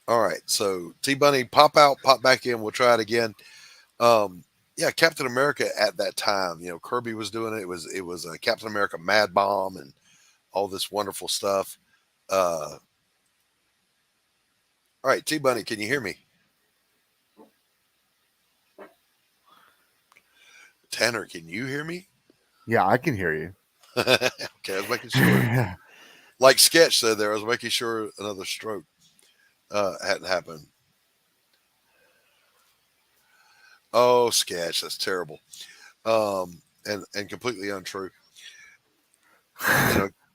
All right. So T Bunny, pop out, pop back in. We'll try it again. Yeah, Captain America at that time, Kirby was doing it. It was a Captain America Mad Bomb and all this wonderful stuff. All right, T Bunny, can you hear me? Tanner, can you hear me? Yeah, I can hear you. Okay, I was making sure. Like Sketch said there, I was making sure another stroke hadn't happened. Oh, Sketch, that's terrible. And completely untrue.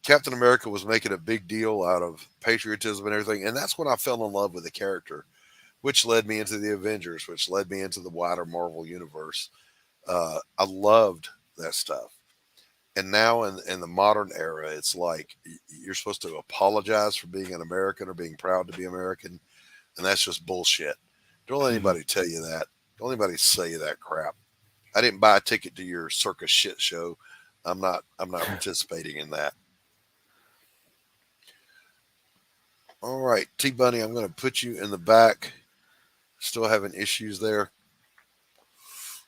Captain America was making a big deal out of patriotism and everything, and that's when I fell in love with the character, which led me into the Avengers, which led me into the wider Marvel universe. I loved that stuff. And now in the modern era, it's like you're supposed to apologize for being an American or being proud to be American, and that's just bullshit. Don't let anybody tell you that. Don't anybody say that crap. I didn't buy a ticket to your circus shit show. I'm not participating in that. All right, T Bunny, I'm going to put you in the back. Still having issues there.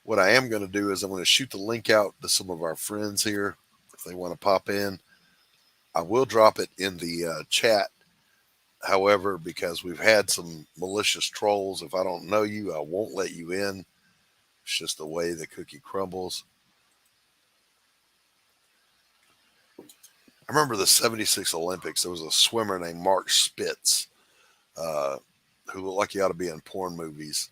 What I am going to do is I'm going to shoot the link out to some of our friends here if they want to pop in. I will drop it in the chat. However, because we've had some malicious trolls, if I don't know you, I won't let you in. It's just the way the cookie crumbles. I remember the 76 Olympics. There was a swimmer named Mark Spitz who looked like he ought to be in porn movies.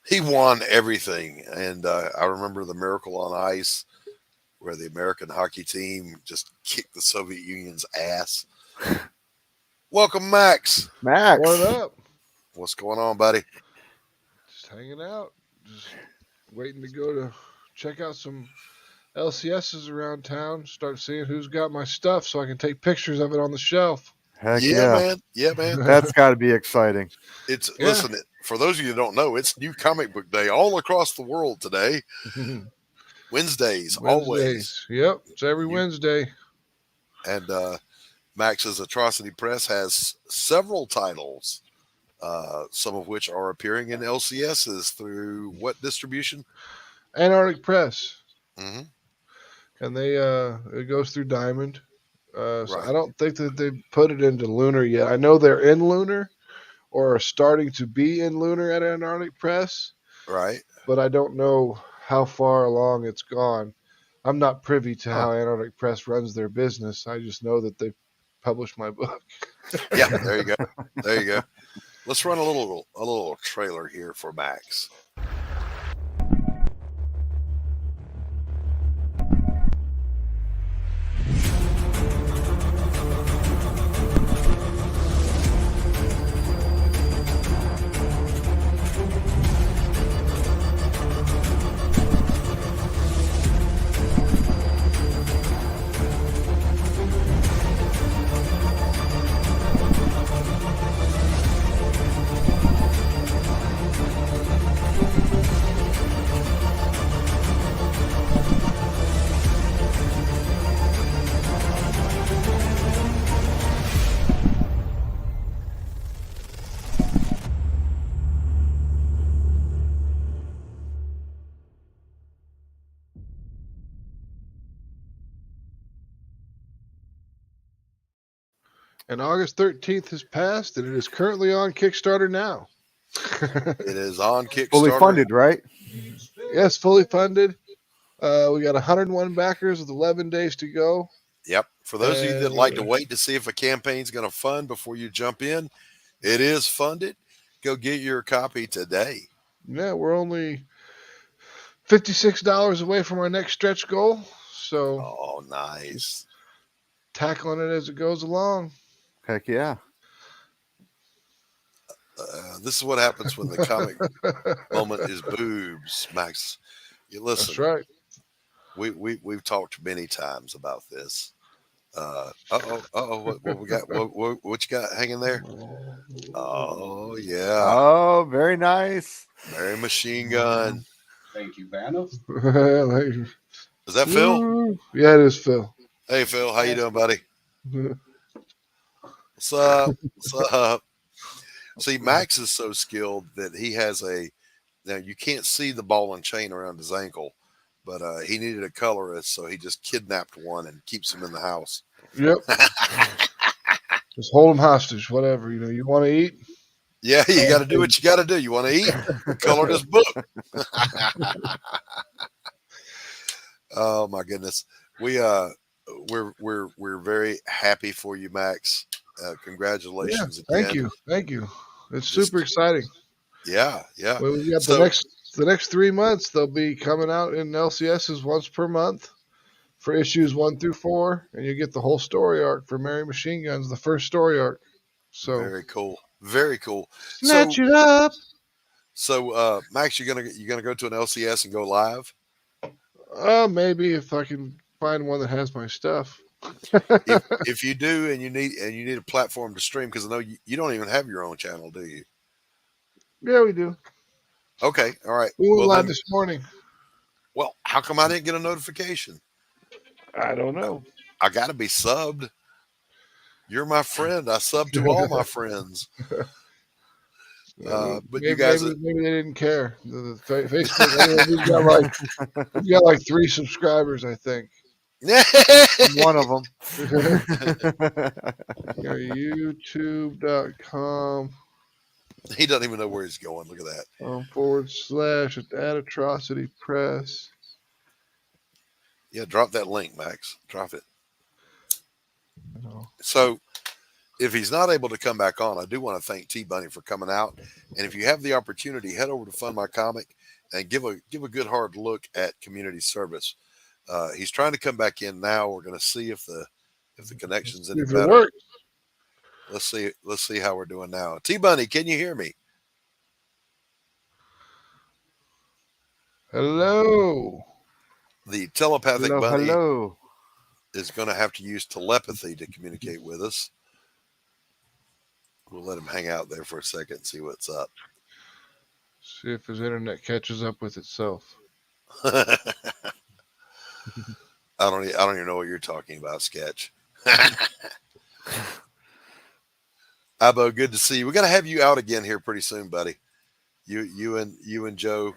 He won everything. And I remember the Miracle on Ice where the American hockey team just kicked the Soviet Union's ass. Welcome, Max. Max. What up? What's going on, buddy? Just hanging out. Just waiting to go to check out some LCSs around town. Start seeing who's got my stuff so I can take pictures of it on the shelf. Heck yeah. Man. Yeah, man. That's got to be exciting. Listen, for those of you who don't know, it's New Comic Book Day all across the world today. Wednesdays, always. Yep, it's every Wednesday. And Max's Atrocity Press has several titles, some of which are appearing in LCSs through what distribution? Antarctic Press. Mm-hmm. And they it goes through Diamond. So Right. I don't think that they put it into Lunar yet. I know they're in Lunar or are starting to be in Lunar at Antarctic Press. Right. But I don't know how far along it's gone. I'm not privy to how Antarctic Press runs their business. I just know that they published my book. Yeah, there you go. There you go. Let's run a little trailer here for Max. And August 13th has passed, and it is currently on Kickstarter now. It is on Kickstarter. Fully funded, right? Yes, fully funded. We got 101 backers with 11 days to go. Yep. For those of you that like to wait to see if a campaign's going to fund before you jump in, it is funded. Go get your copy today. Yeah, we're only $56 away from our next stretch goal. So, oh, nice. Tackling it as it goes along. Heck yeah. This is what happens when the comic moment is boobs, Max. You listen. That's right. We've talked many times about this. What we got? What you got hanging there? Oh yeah. Oh, very nice. Very machine gun. Thank you, Banner. Is that Phil? Yeah, it is Phil. Hey Phil, how you doing, buddy? What's up? What's up? See, Max is so skilled that he has now you can't see the ball and chain around his ankle, but he needed a colorist, so he just kidnapped one and keeps him in the house. Yep. Just hold him hostage, whatever. You want to eat? Yeah, you got to do what you got to do. You want to eat? Color this book. Oh my goodness, we're very happy for you, Max. Congratulations! Yeah, again. thank you. It's super exciting. Yeah. Well, we got the next 3 months. They'll be coming out in LCSs once per month for issues 1 through 4, and you get the whole story arc for Mary Machine Guns, the first story arc. So very cool. Very cool. Snatch it up. So, Max, you're gonna go to an LCS and go live? Maybe if I can find one that has my stuff. if you do, and you need a platform to stream, because I know you don't even have your own channel, do you? Yeah, we do. Okay, all right. We went live this morning. Well, how come I didn't get a notification? I don't know. I got to be subbed. You're my friend. I sub to all my friends. But maybe, you guys, maybe they didn't care. The Facebook, we've got like 3 subscribers, I think. One of them. YouTube.com. He doesn't even know where he's going. Look at that. / Atrocity Press. Yeah, drop that link, Max. Drop it. So, if he's not able to come back on, I do want to thank T Bunny for coming out. And if you have the opportunity, head over to Fund My Comic and give a good hard look at community service. He's trying to come back in now. We're going to see if the connection's any better. Works. Let's see how we're doing now. T Bunny, can you hear me? Hello. The telepathic bunny hello. is going to have to use telepathy to communicate with us. We'll let him hang out there for a second and see what's up. See if his internet catches up with itself. I don't even know what you're talking about, Sketch. Abo, good to see you. We got to have you out again here pretty soon, buddy. You and Joe.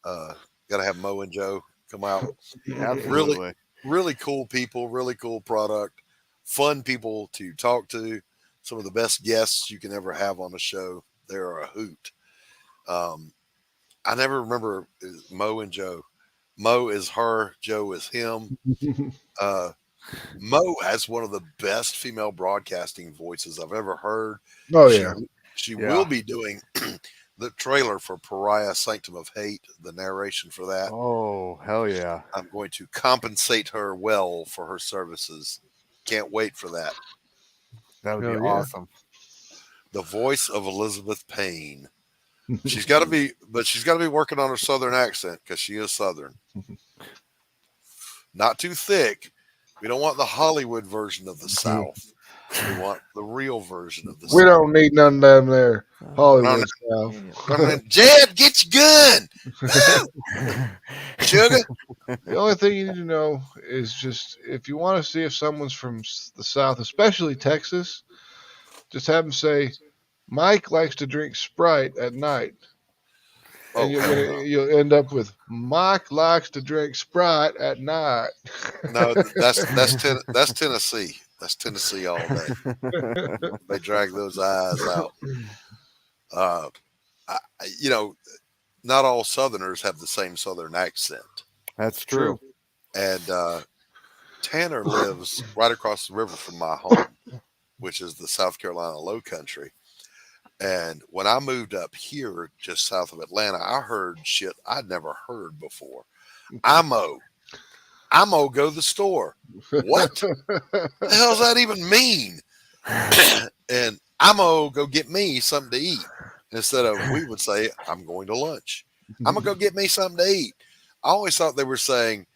Got to have Mo and Joe come out. Absolutely. Really cool people. Really cool product. Fun people to talk to. Some of the best guests you can ever have on the show. They're a hoot. I never remember Mo and Joe. Mo is her, Joe is him. Mo has one of the best female broadcasting voices I've ever heard. Oh yeah. She will be doing the trailer for Pariah Sanctum of Hate, the narration for that. Oh, hell yeah. I'm going to compensate her well for her services. Can't wait for that. That would be awesome. The voice of Elizabeth Payne. She's got to be working on her Southern accent because she is Southern. Not too thick. We don't want the Hollywood version of the South. We want the real version of the South. We don't need none of them there. Hollywood South. Jed, get your gun. Sugar. The only thing you need to know is just if you want to see if someone's from the South, especially Texas, just have them say, Mike likes to drink Sprite at night. And you'll end up with Mike likes to drink Sprite at night. No, that's Tennessee. That's Tennessee all day. They drag those eyes out. Not all Southerners have the same Southern accent. That's true. And Tanner lives right across the river from my home, which is the South Carolina Low Country. And when I moved up here just south of Atlanta, I heard shit I'd never heard before. IMO, go to the store. What the hell does that even mean? And IMO, go get me something to eat. Instead of, we would say, I'm going to lunch. I'm going to go get me something to eat. I always thought they were saying,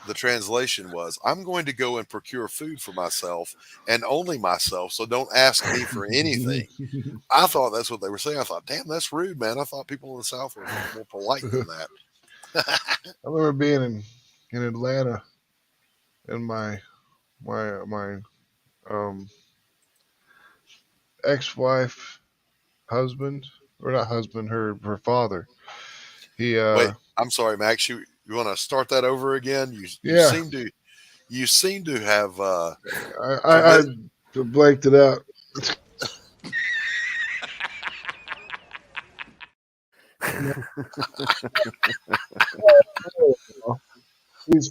the translation was, I'm going to go and procure food for myself and only myself, so don't ask me for anything. I thought that's what they were saying. I thought, damn, that's rude, man. I thought people in the South were more polite than that. I remember being in Atlanta, and my ex-wife, husband, or not husband, her father. Wait, I'm sorry, Max. You want to start that over again? You seem to have. I blanked it out. He's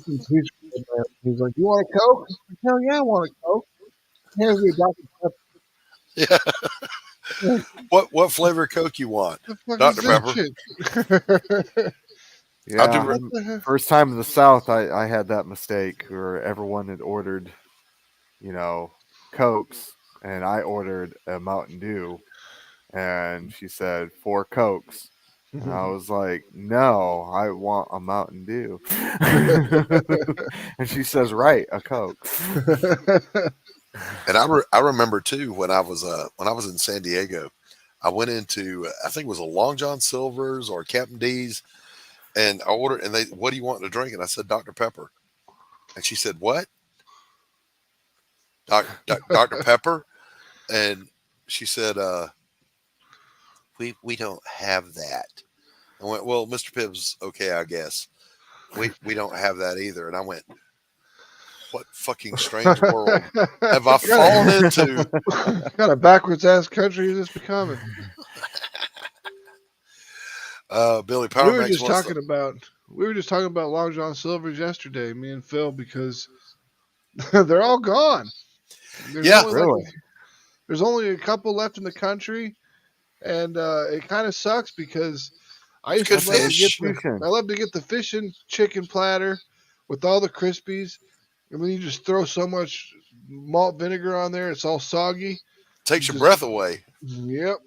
like, you want a Coke? Hell yeah, I want a Coke. Here's your Dr. Pepper. Yeah. What flavor Coke you want? Dr. Pepper. Yeah, first time in the South, I had that mistake where everyone had ordered, Cokes, and I ordered a Mountain Dew, and she said 4 Cokes. And I was like, no, I want a Mountain Dew. And she says, right, a Coke. And I remember too when I was in San Diego, I went into I think it was a Long John Silver's or Captain D's, and I ordered, and what do you want to drink? And I said Dr. Pepper, and she said what? Dr. Pepper, and she said we don't have that. I went, well, Mr. Pibbs, okay, I guess we don't have that either. And I went, what fucking strange world have I fallen into? What kind of backwards ass country is this becoming? Billy Power. We were just talking about Long John Silver's yesterday, me and Phil, because they're all gone. There's only a couple left in the country, and it kind of sucks because I used to love to get the fish and chicken platter with all the Crispies. And then you just throw so much malt vinegar on there, it's all soggy. Takes your breath away. Yep.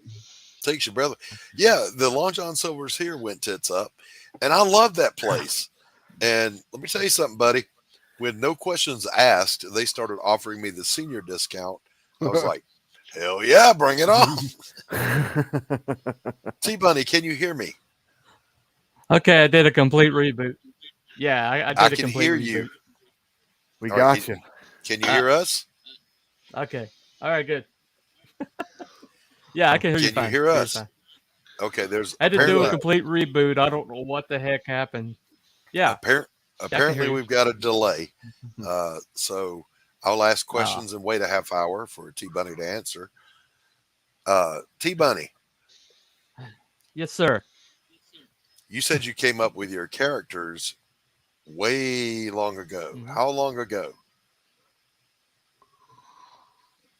Takes your breath away. Yeah, the Long John Silver's here went tits up, and I love that place. And let me tell you something, buddy. With no questions asked, they started offering me the senior discount. I was like, hell yeah, bring it on. T-Bunny, can you hear me? Okay, I did a complete reboot. Yeah, I did a complete hear reboot. you. We got you. Can you hear us? Okay. All right, good. Yeah, I can hear you fine. Can you hear us? Okay, I had to do a complete reboot. I don't know what the heck happened. Yeah. Apparently we've got a delay. So I'll ask questions and wait a half hour for T-Bunny to answer. T-Bunny. Yes, sir. you said you came up with your characters way long ago. Mm-hmm. How long ago?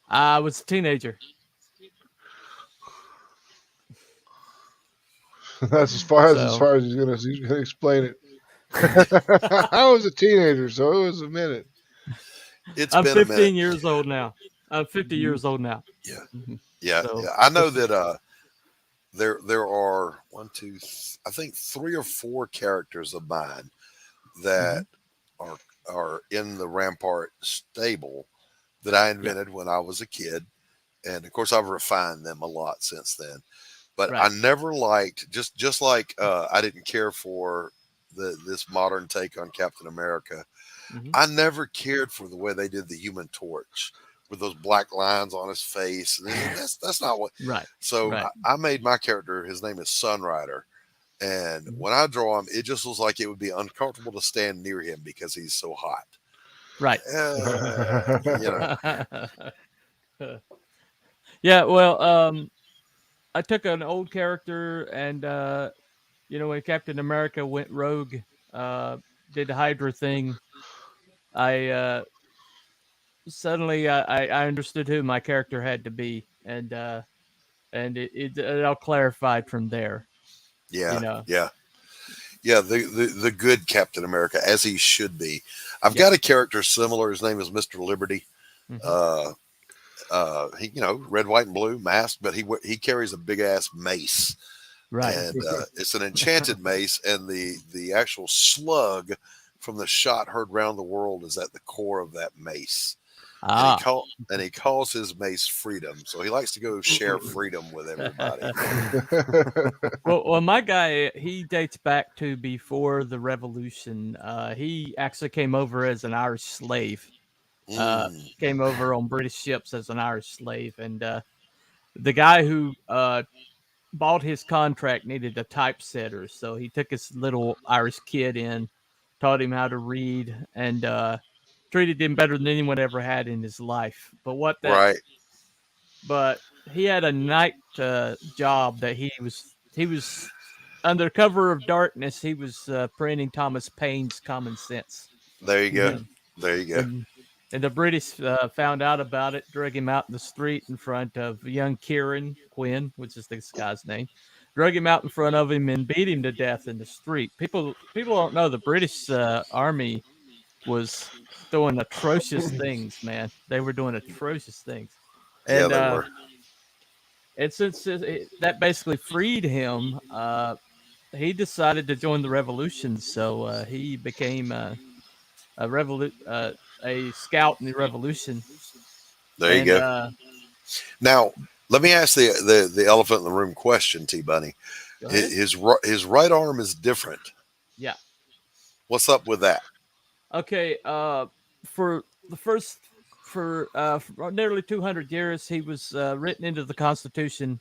I was a teenager. That's as far as he's gonna explain it. I was a teenager, so it was a minute. I'm 15 years old now. I'm 50 years old now. Yeah. Mm-hmm. Yeah. So, yeah. I know that there are I think 3 or 4 characters of mine that are in the Rampart stable that I invented when I was a kid. And of course I've refined them a lot since then. But I never liked just like I didn't care for this modern take on Captain America. I never cared for the way they did the Human Torch with those black lines on his face. That's not what. Right. So I made my character. His name is Sunrider, and when I draw him, it just looks like it would be uncomfortable to stand near him because he's so hot. Right. You know. Yeah. Well, I took an old character, and when Captain America went rogue, did the Hydra thing, I suddenly I understood who my character had to be, and it all clarified from there. Yeah. Yeah. The good Captain America, as he should be. I've got a character similar. His name is Mr. Liberty. He, red, white, and blue mask, but he carries a big ass mace, right? And it's an enchanted mace, and the actual slug from the shot heard round the world is at the core of that mace. And he calls his mace Freedom, so he likes to go share freedom with everybody. Well, my guy, he dates back to before the Revolution. He actually came over as an Irish slave. Came over on British ships as an Irish slave, and the guy who bought his contract needed a typesetter, so he took his little Irish kid in, taught him how to read, and treated him better than anyone ever had in his life. But but he had a night job that he was under cover of darkness. He was printing Thomas Paine's Common Sense. There you go. There you go. And the British found out about it, drug him out in the street in front of young Kieran Quinn, which is this guy's name. Drug him out in front of him and beat him to death in the street. People don't know the British Army was doing atrocious things, man. They were doing atrocious things. And, they were. And since that basically freed him, he decided to join the revolution. So he became a scout in the revolution. There you go. Now, let me ask the elephant in the room question, T Bunny. His right arm is different. Yeah. What's up with that? Okay. For nearly 200 years, he was written into the Constitution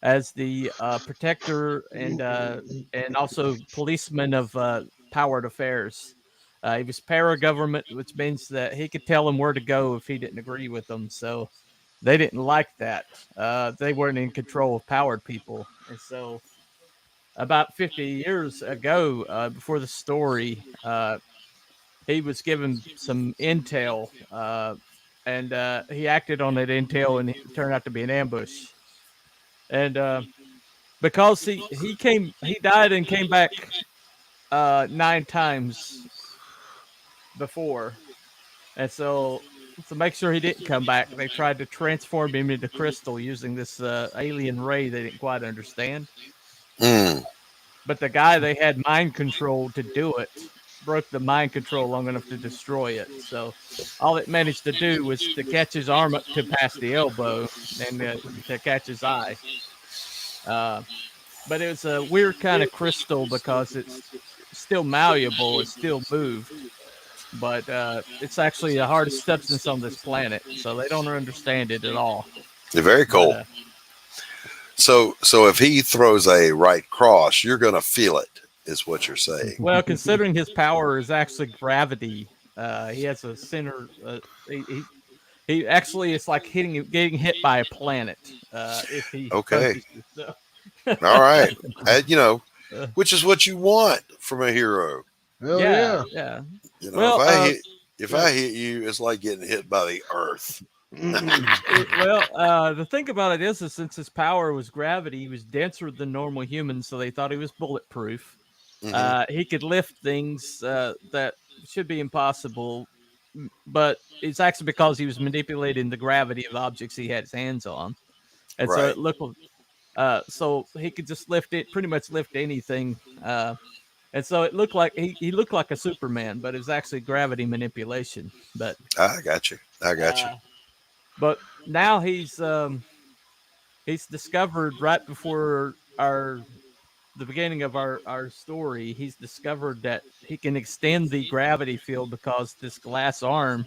as the protector and also policeman of powered affairs. He was para-government, which means that he could tell them where to go if he didn't agree with them. So they didn't like that. They weren't in control of powered people. And so about 50 years ago, before the story, he was given some intel, and he acted on that intel, and it turned out to be an ambush. And because he died and came back 9 times before, and so to make sure he didn't come back, they tried to transform him into crystal using this alien ray they didn't quite understand. But the guy they had mind controlled to do it broke the mind control long enough to destroy it. So all it managed to do was to catch his arm up to past the elbow and to catch his eye. But it was a weird kind of crystal because it's still malleable, it's still moved. But it's actually the hardest substance on this planet, so they don't understand it at all. They're very cool. But, so if he throws a right cross, you're going to feel it, is what you're saying. Well, considering his power is actually gravity, he has a center. He actually, it's like getting hit by a planet. If he okay. All right. which is what you want from a hero. Hell yeah. You know, Well, if I hit you, it's like getting hit by the earth. The thing about it is since his power was gravity, he was denser than normal humans, so they thought he was bulletproof. He could lift things that should be impossible, but it's actually because he was manipulating the gravity of objects he had his hands on, and so it looked. So he could just pretty much lift anything. And so it looked like he looked like a Superman, but it was actually gravity manipulation. But I got you. But now he's discovered right before the beginning of our story. He's discovered that he can extend the gravity field because this glass arm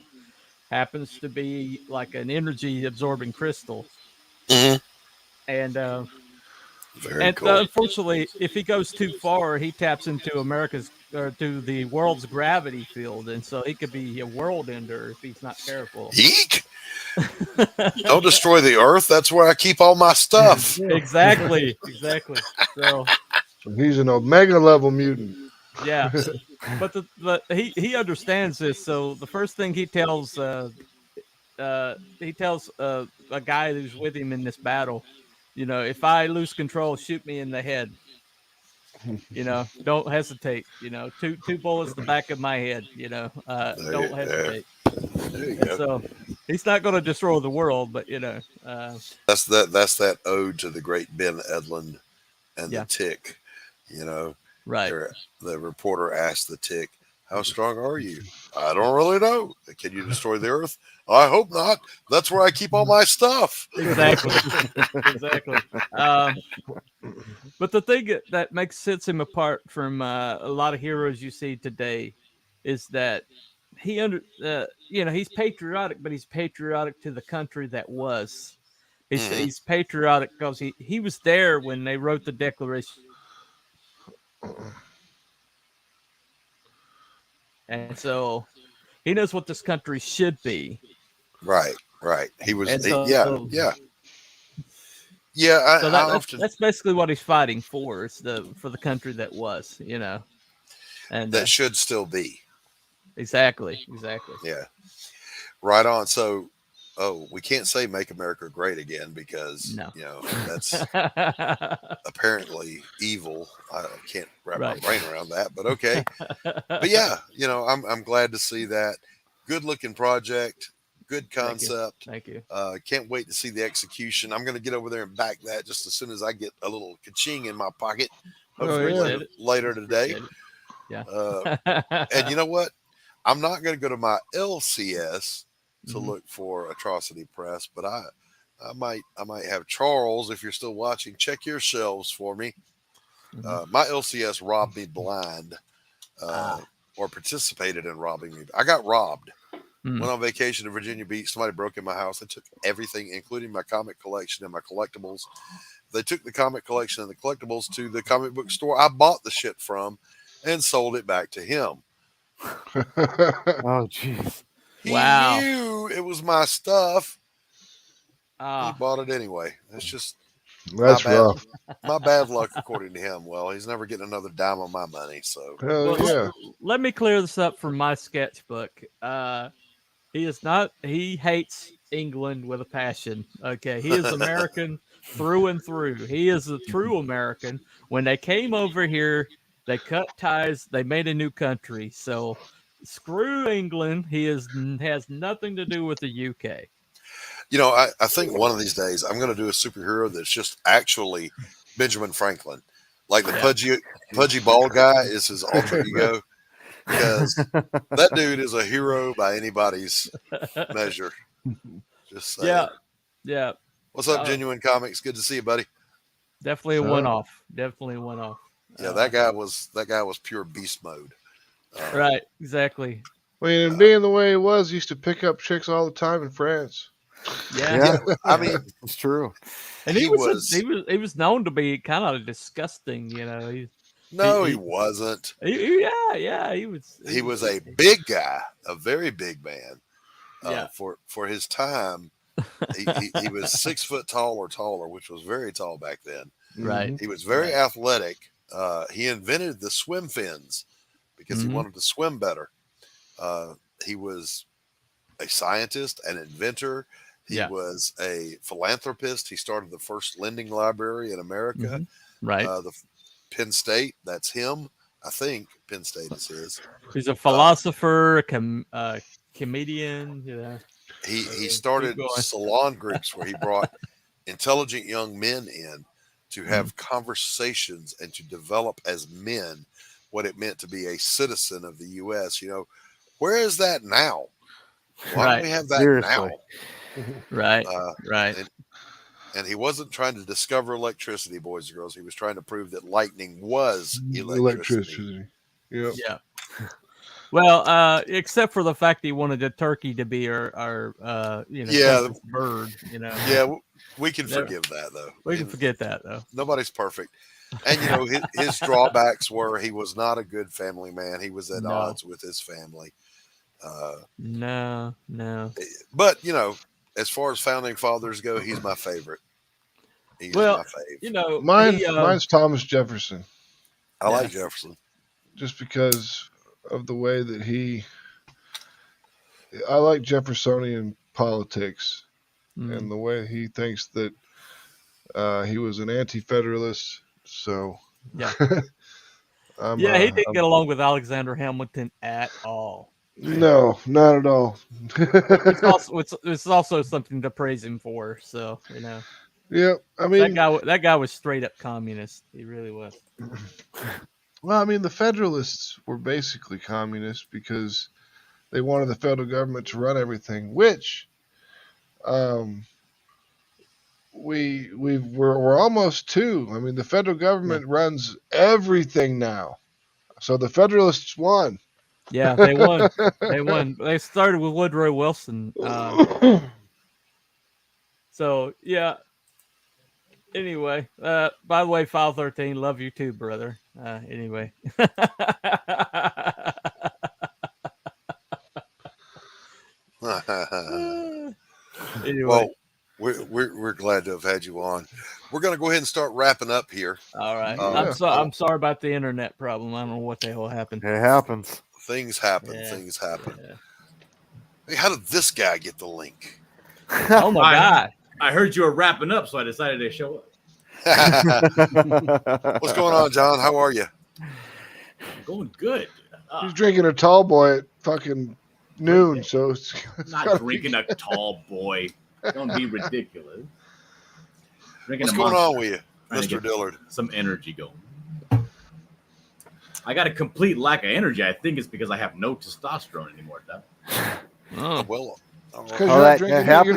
happens to be like an energy absorbing crystal. And cool. Unfortunately, if he goes too far, he taps into to the world's gravity field, and so he could be a world ender if he's not careful. Eek! Don't destroy the earth. That's where I keep all my stuff. Exactly. So he's an Omega level mutant. Yeah, but he understands this. So the first thing he tells a guy who's with him in this battle, if I lose control, shoot me in the head. Don't hesitate. Two bullets to the back of my head. Don't hesitate. There you go. So he's not going to destroy the world, but that's that ode to the great Ben Edlund and the Tick. Right. The reporter asked the Tick, "How strong are you?" "I don't really know." "Can you destroy the earth?" "I hope not. That's where I keep all my stuff." Exactly. But the thing that sets him apart from a lot of heroes you see today is that he's patriotic, but he's patriotic to the country that was. He's patriotic because he was there when they wrote the Declaration. And so he knows what this country should be. Right. He was, so, yeah. That's basically what he's fighting for. It's for the country that was, and that should still be. Exactly. Yeah. Right on. So, we can't say "Make America Great Again" because that's apparently evil. I can't wrap my brain around that, but okay. But yeah, I'm glad to see that. Good looking project, good concept. Thank you. Can't wait to see the execution. I'm going to get over there and back that just as soon as I get a little ka-ching in my pocket. Hopefully later today. Yeah. And you know what? I'm not going to go to my LCS to look for Atrocity Press, but I might have Charles, if you're still watching, check your shelves for me. My LCS robbed me blind, or participated in robbing me. I got robbed. Went on vacation to Virginia Beach. Somebody broke in my house. They took everything, including my comic collection and my collectibles. They took the comic collection and the collectibles to the comic book store I bought the shit from and sold it back to him. Oh, jeez. He knew it was my stuff. He bought it anyway. That's rough. My bad luck, according to him. Well, he's never getting another dime of my money. So let me clear this up from my sketchbook. He hates England with a passion. Okay. He is American through and through. He is a true American. When they came over here, they cut ties. They made a new country. So screw England. He has nothing to do with the UK. I think one of these days I'm going to do a superhero that's just actually Benjamin Franklin. Like the pudgy bald guy is his alter ego. Because that dude is a hero by anybody's measure. Just saying. Yeah. What's up, Genuine Comics? Good to see you, buddy. Definitely a one-off. Yeah, that guy was pure beast mode. Right, exactly. Well, being the way he was, he used to pick up chicks all the time in France. Yeah. I mean, it's true. And he was known to be kind of disgusting, He wasn't. He was. He was a big guy, a very big man. For his time, he was 6 foot tall or taller, which was very tall back then. Right. He was very athletic, He invented the swim fins because he wanted to swim better. He was a scientist, an inventor. He was a philanthropist. He started the first lending library in America. Right. The Penn State, that's him. I think Penn State is his. He's a philosopher, comedian. He started salon groups where he brought intelligent young men in to have conversations and to develop as men what it meant to be a citizen of the U.S. Where is that now? Why don't we have that now? Right. Right. And he wasn't trying to discover electricity, boys and girls. He was trying to prove that lightning was electricity. Yep. Yeah. Well, except for the fact he wanted the turkey to be our bird. Yeah, we can forgive that though. We can forget that though. Nobody's perfect. And his drawbacks were he was not a good family man. He was at odds with his family. No. But as far as founding fathers go, he's my favorite. He's my fave. Mine's Thomas Jefferson. I like Jefferson just because of the way that I like Jeffersonian politics and the way he thinks that he was an anti-federalist. So he didn't get along with Alexander Hamilton at all. No, not at all. it's also something to praise him for. So Yeah, I mean that guy was straight up communist. He really was. Well, I mean the Federalists were basically communists because they wanted the federal government to run everything, which we're almost to. I mean the federal government runs everything now, so the Federalists won. Yeah, they won. They started with Woodrow Wilson. So yeah. Anyway, by the way, File 13, love you too, brother. Anyway. Well, we're glad to have had you on. We're going to go ahead and start wrapping up here. All right. I'm sorry about the internet problem. I don't know what the hell happened. It happens. Things happen. Yeah. Hey, how did this guy get the link? Oh my God. I heard you were wrapping up, so I decided to show up. What's going on, John? How are you? I'm going good. He's drinking a tall boy at fucking noon, so it's not drinking a tall boy. Don't be ridiculous. What's going on with you, Mr. Dillard? Some energy going. I got a complete lack of energy. I think it's because I have no testosterone anymore, Doc. Oh, well. Because you're not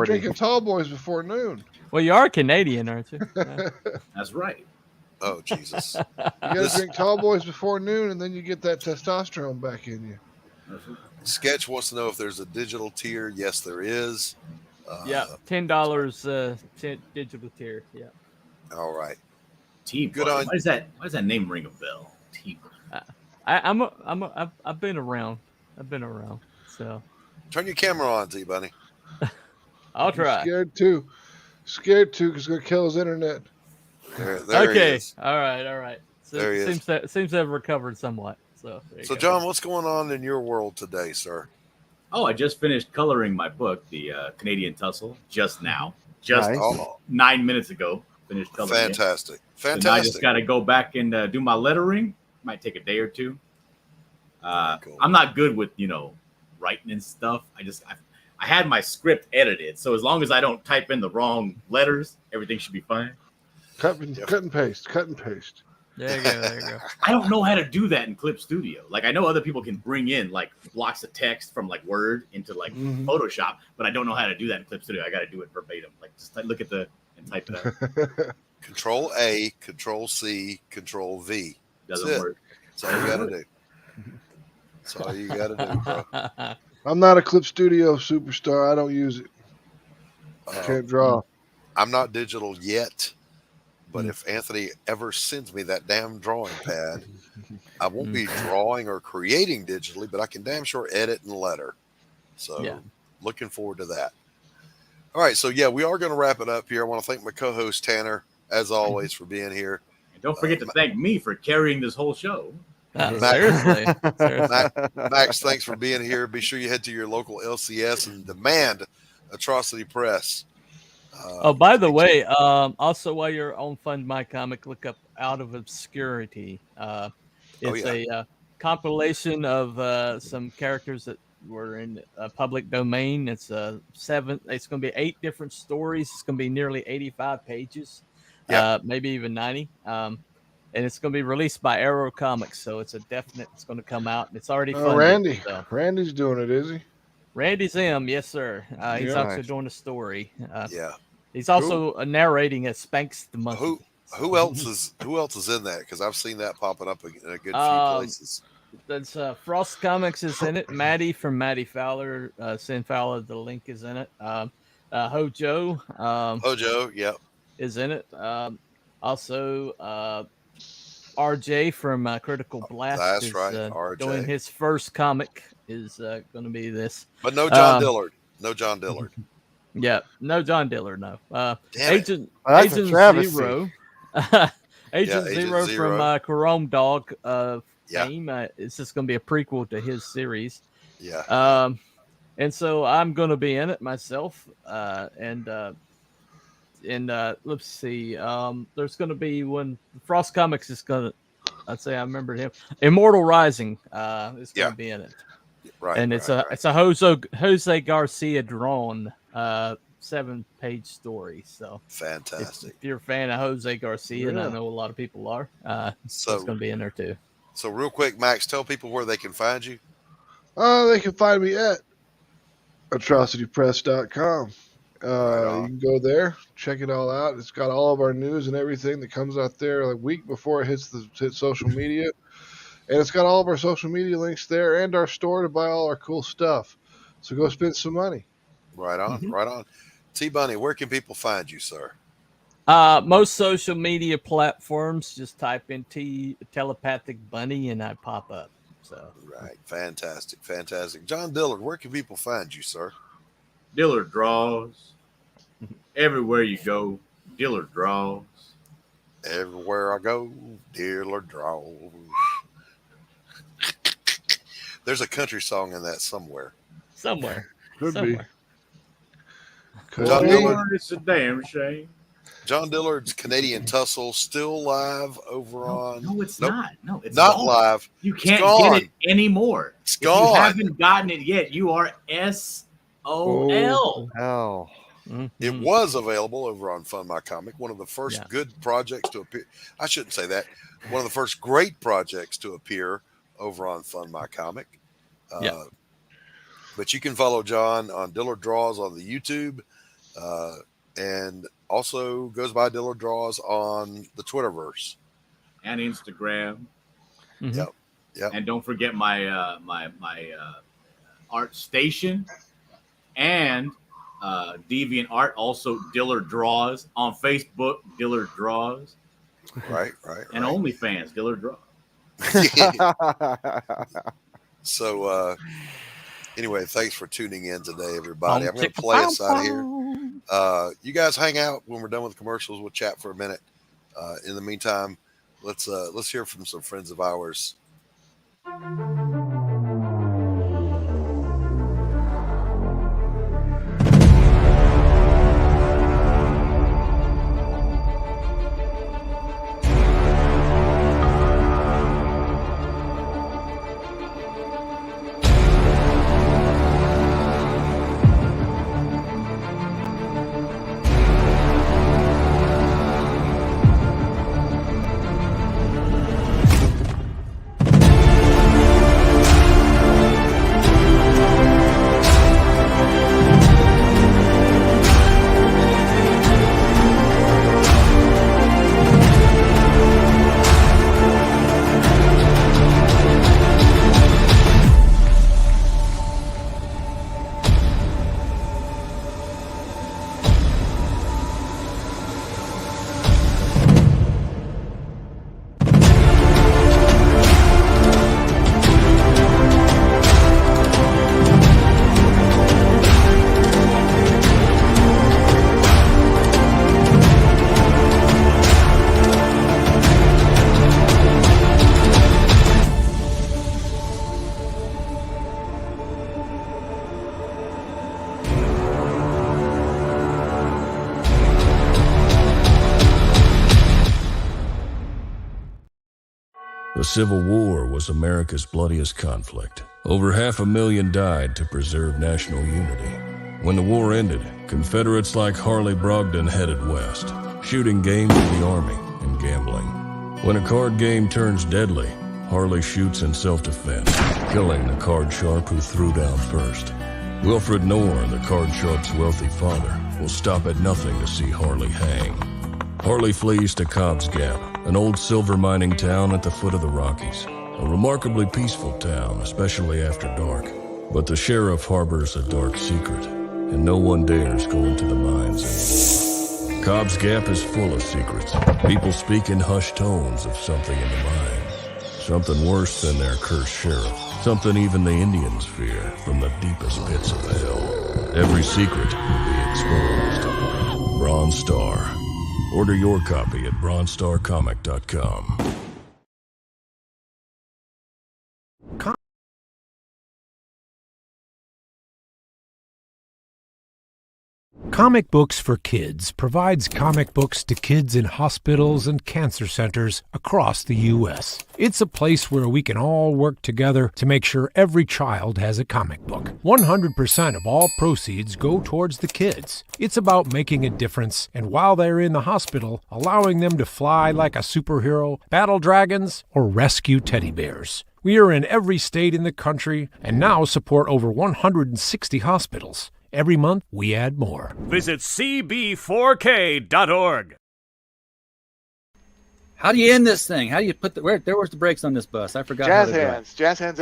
drinking tall boys before noon. Well, you are Canadian, aren't you? That's right. Oh, Jesus. You got to drink tall boys before noon, and then you get that testosterone back in you. Sketch wants to know if there's a digital tier. Yes, there is. Yeah, $10 digital tier. Yeah. All right. Good on. Why does that name ring a bell? I've been around. So. Turn your camera on, T-Bunny. I'll try. Scared too, because it's gonna kill his internet. There okay. He is. All right. So there he seems to have recovered somewhat. So John, what's going on in your world today, sir? Oh, I just finished coloring my book, The Canadian Tussle, just now. Just nice. 9 minutes ago. Finished coloring. Fantastic. So now I just got to go back and do my lettering. Might take a day or two. Cool. I'm not good with writing and stuff. I had my script edited, so as long as I don't type in the wrong letters, everything should be fine. Cut and paste. There you go. I don't know how to do that in Clip Studio. Like I know other people can bring in like blocks of text from like Word into like Photoshop, but I don't know how to do that in Clip Studio. I got to do it verbatim. Like just look at and type it out. Control A, Control C, Control V. Doesn't work. That's all you got to do. That's all you got to do, bro. I'm not a Clip Studio superstar. I don't use it. I can't draw. I'm not digital yet, but if Anthony ever sends me that damn drawing pad, I won't be drawing or creating digitally, but I can damn sure edit and letter. So looking forward to that. All right. So, we are going to wrap it up here. I want to thank my co-host, Tanner, as always, for being here. Don't forget to thank me for carrying this whole show. Seriously. Max, thanks for being here. Be sure you head to your local LCS and demand Atrocity Press. By the way, also while you're on Fund My Comic, look up Out of Obscurity. It's a compilation of some characters that were in public domain. It's It's going to be 8 different stories. It's going to be nearly 85 pages, maybe even 90. And it's going to be released by Arrow Comics, so it's a definite. It's going to come out, and it's already funded. Randy's doing it, is he? Randy's him, yes sir. He's also doing a story. He's also narrating a Spanx the Monkey. Who else is in that? Because I've seen that popping up in a good few places. That's Frost Comics is in it. Maddie from Maddie Fowler, Sin Fowler. The link is in it. Hojo. Hojo, yep, is in it. Also, RJ from Critical Blast. That's is, right. RJ doing his first comic is going to be this. But no John Dillard. No John Dillard. Yeah, no John Dillard. No. Agent Zero. Agent Zero from Chrome Dog fame. It's just going to be a prequel to his series. Yeah. And so I'm going to be in it myself. And let's see. There's going to be when Frost Comics is going to. I'd say I remember him. Immortal Rising is going to be in it. Right. And it's a Jose Garcia drawn 7-page story. So fantastic. If you're a fan of Jose Garcia, and I know a lot of people are, so it's going to be in there too. So real quick, Max, tell people where they can find you. They can find me at atrocitypress.com. You can go there, check it all out. It's got all of our news and everything that comes out there a week before it hits social media. And it's got all of our social media links there and our store to buy all our cool stuff. So go spend some money. Right on, right on. T-Bunny, where can people find you, sir? Most social media platforms, just type in Telepathic Bunny and I pop up. So right, fantastic. John Dillard, where can people find you, sir? Dillard Draws. Everywhere you go, Dillard Draws. Everywhere I go, Dillard Draws. There's a country song in that somewhere. Could be. John Dillard, it's a damn shame. John Dillard's Canadian Tussle still live over on. No, it's not. No, it's not gone. live. You can't get it anymore. It's gone. If you haven't gotten it yet, you are SOL. Oh. It was available over on Fund My Comic. One of the first good projects to appear. I shouldn't say that. One of the first great projects to appear over on Fund My Comic. But you can follow John on Dillard Draws on the YouTube, and also goes by Dillard Draws on the Twitterverse and Instagram. Yep. And don't forget my my art station and Deviant Art, also Dillard Draws on Facebook. Dillard Draws. Right. And OnlyFans, Dillard Draws. So anyway, thanks for tuning in today, everybody. I'm going to play us out here. You guys hang out when we're done with the commercials. We'll chat for a minute. In the meantime, let's hear from some friends of ours. The Civil War was America's bloodiest conflict. Over 500,000 died to preserve national unity. When the war ended, Confederates like Harley Brogdon headed west, shooting game for the Army and gambling. When a card game turns deadly, Harley shoots in self-defense, killing the card sharp who threw down first. Wilfred Knorr, the card sharp's wealthy father, will stop at nothing to see Harley hang. Harley flees to Cobb's Gap, an old silver mining town at the foot of the Rockies. A remarkably peaceful town, especially after dark. But the sheriff harbors a dark secret, and no one dares go into the mines anymore. Cobb's Gap is full of secrets. People speak in hushed tones of something in the mine. Something worse than their cursed sheriff. Something even the Indians fear from the deepest pits of hell. Every secret will be exposed. Bronze Star. Order your copy at bronzestarcomic.com. Comic Books for Kids provides comic books to kids in hospitals and cancer centers across the U.S. It's a place where we can all work together to make sure every child has a comic book. 100% of all proceeds go towards the kids. It's about making a difference, and while they're in the hospital, allowing them to fly like a superhero, battle dragons, or rescue teddy bears. We are in every state in the country and now support over 160 hospitals. Every month, we add more. Visit cb4k.org. How do you end this thing? How do you put the... Where's the brakes on this bus? I forgot. Jazz hands. Jazz hands.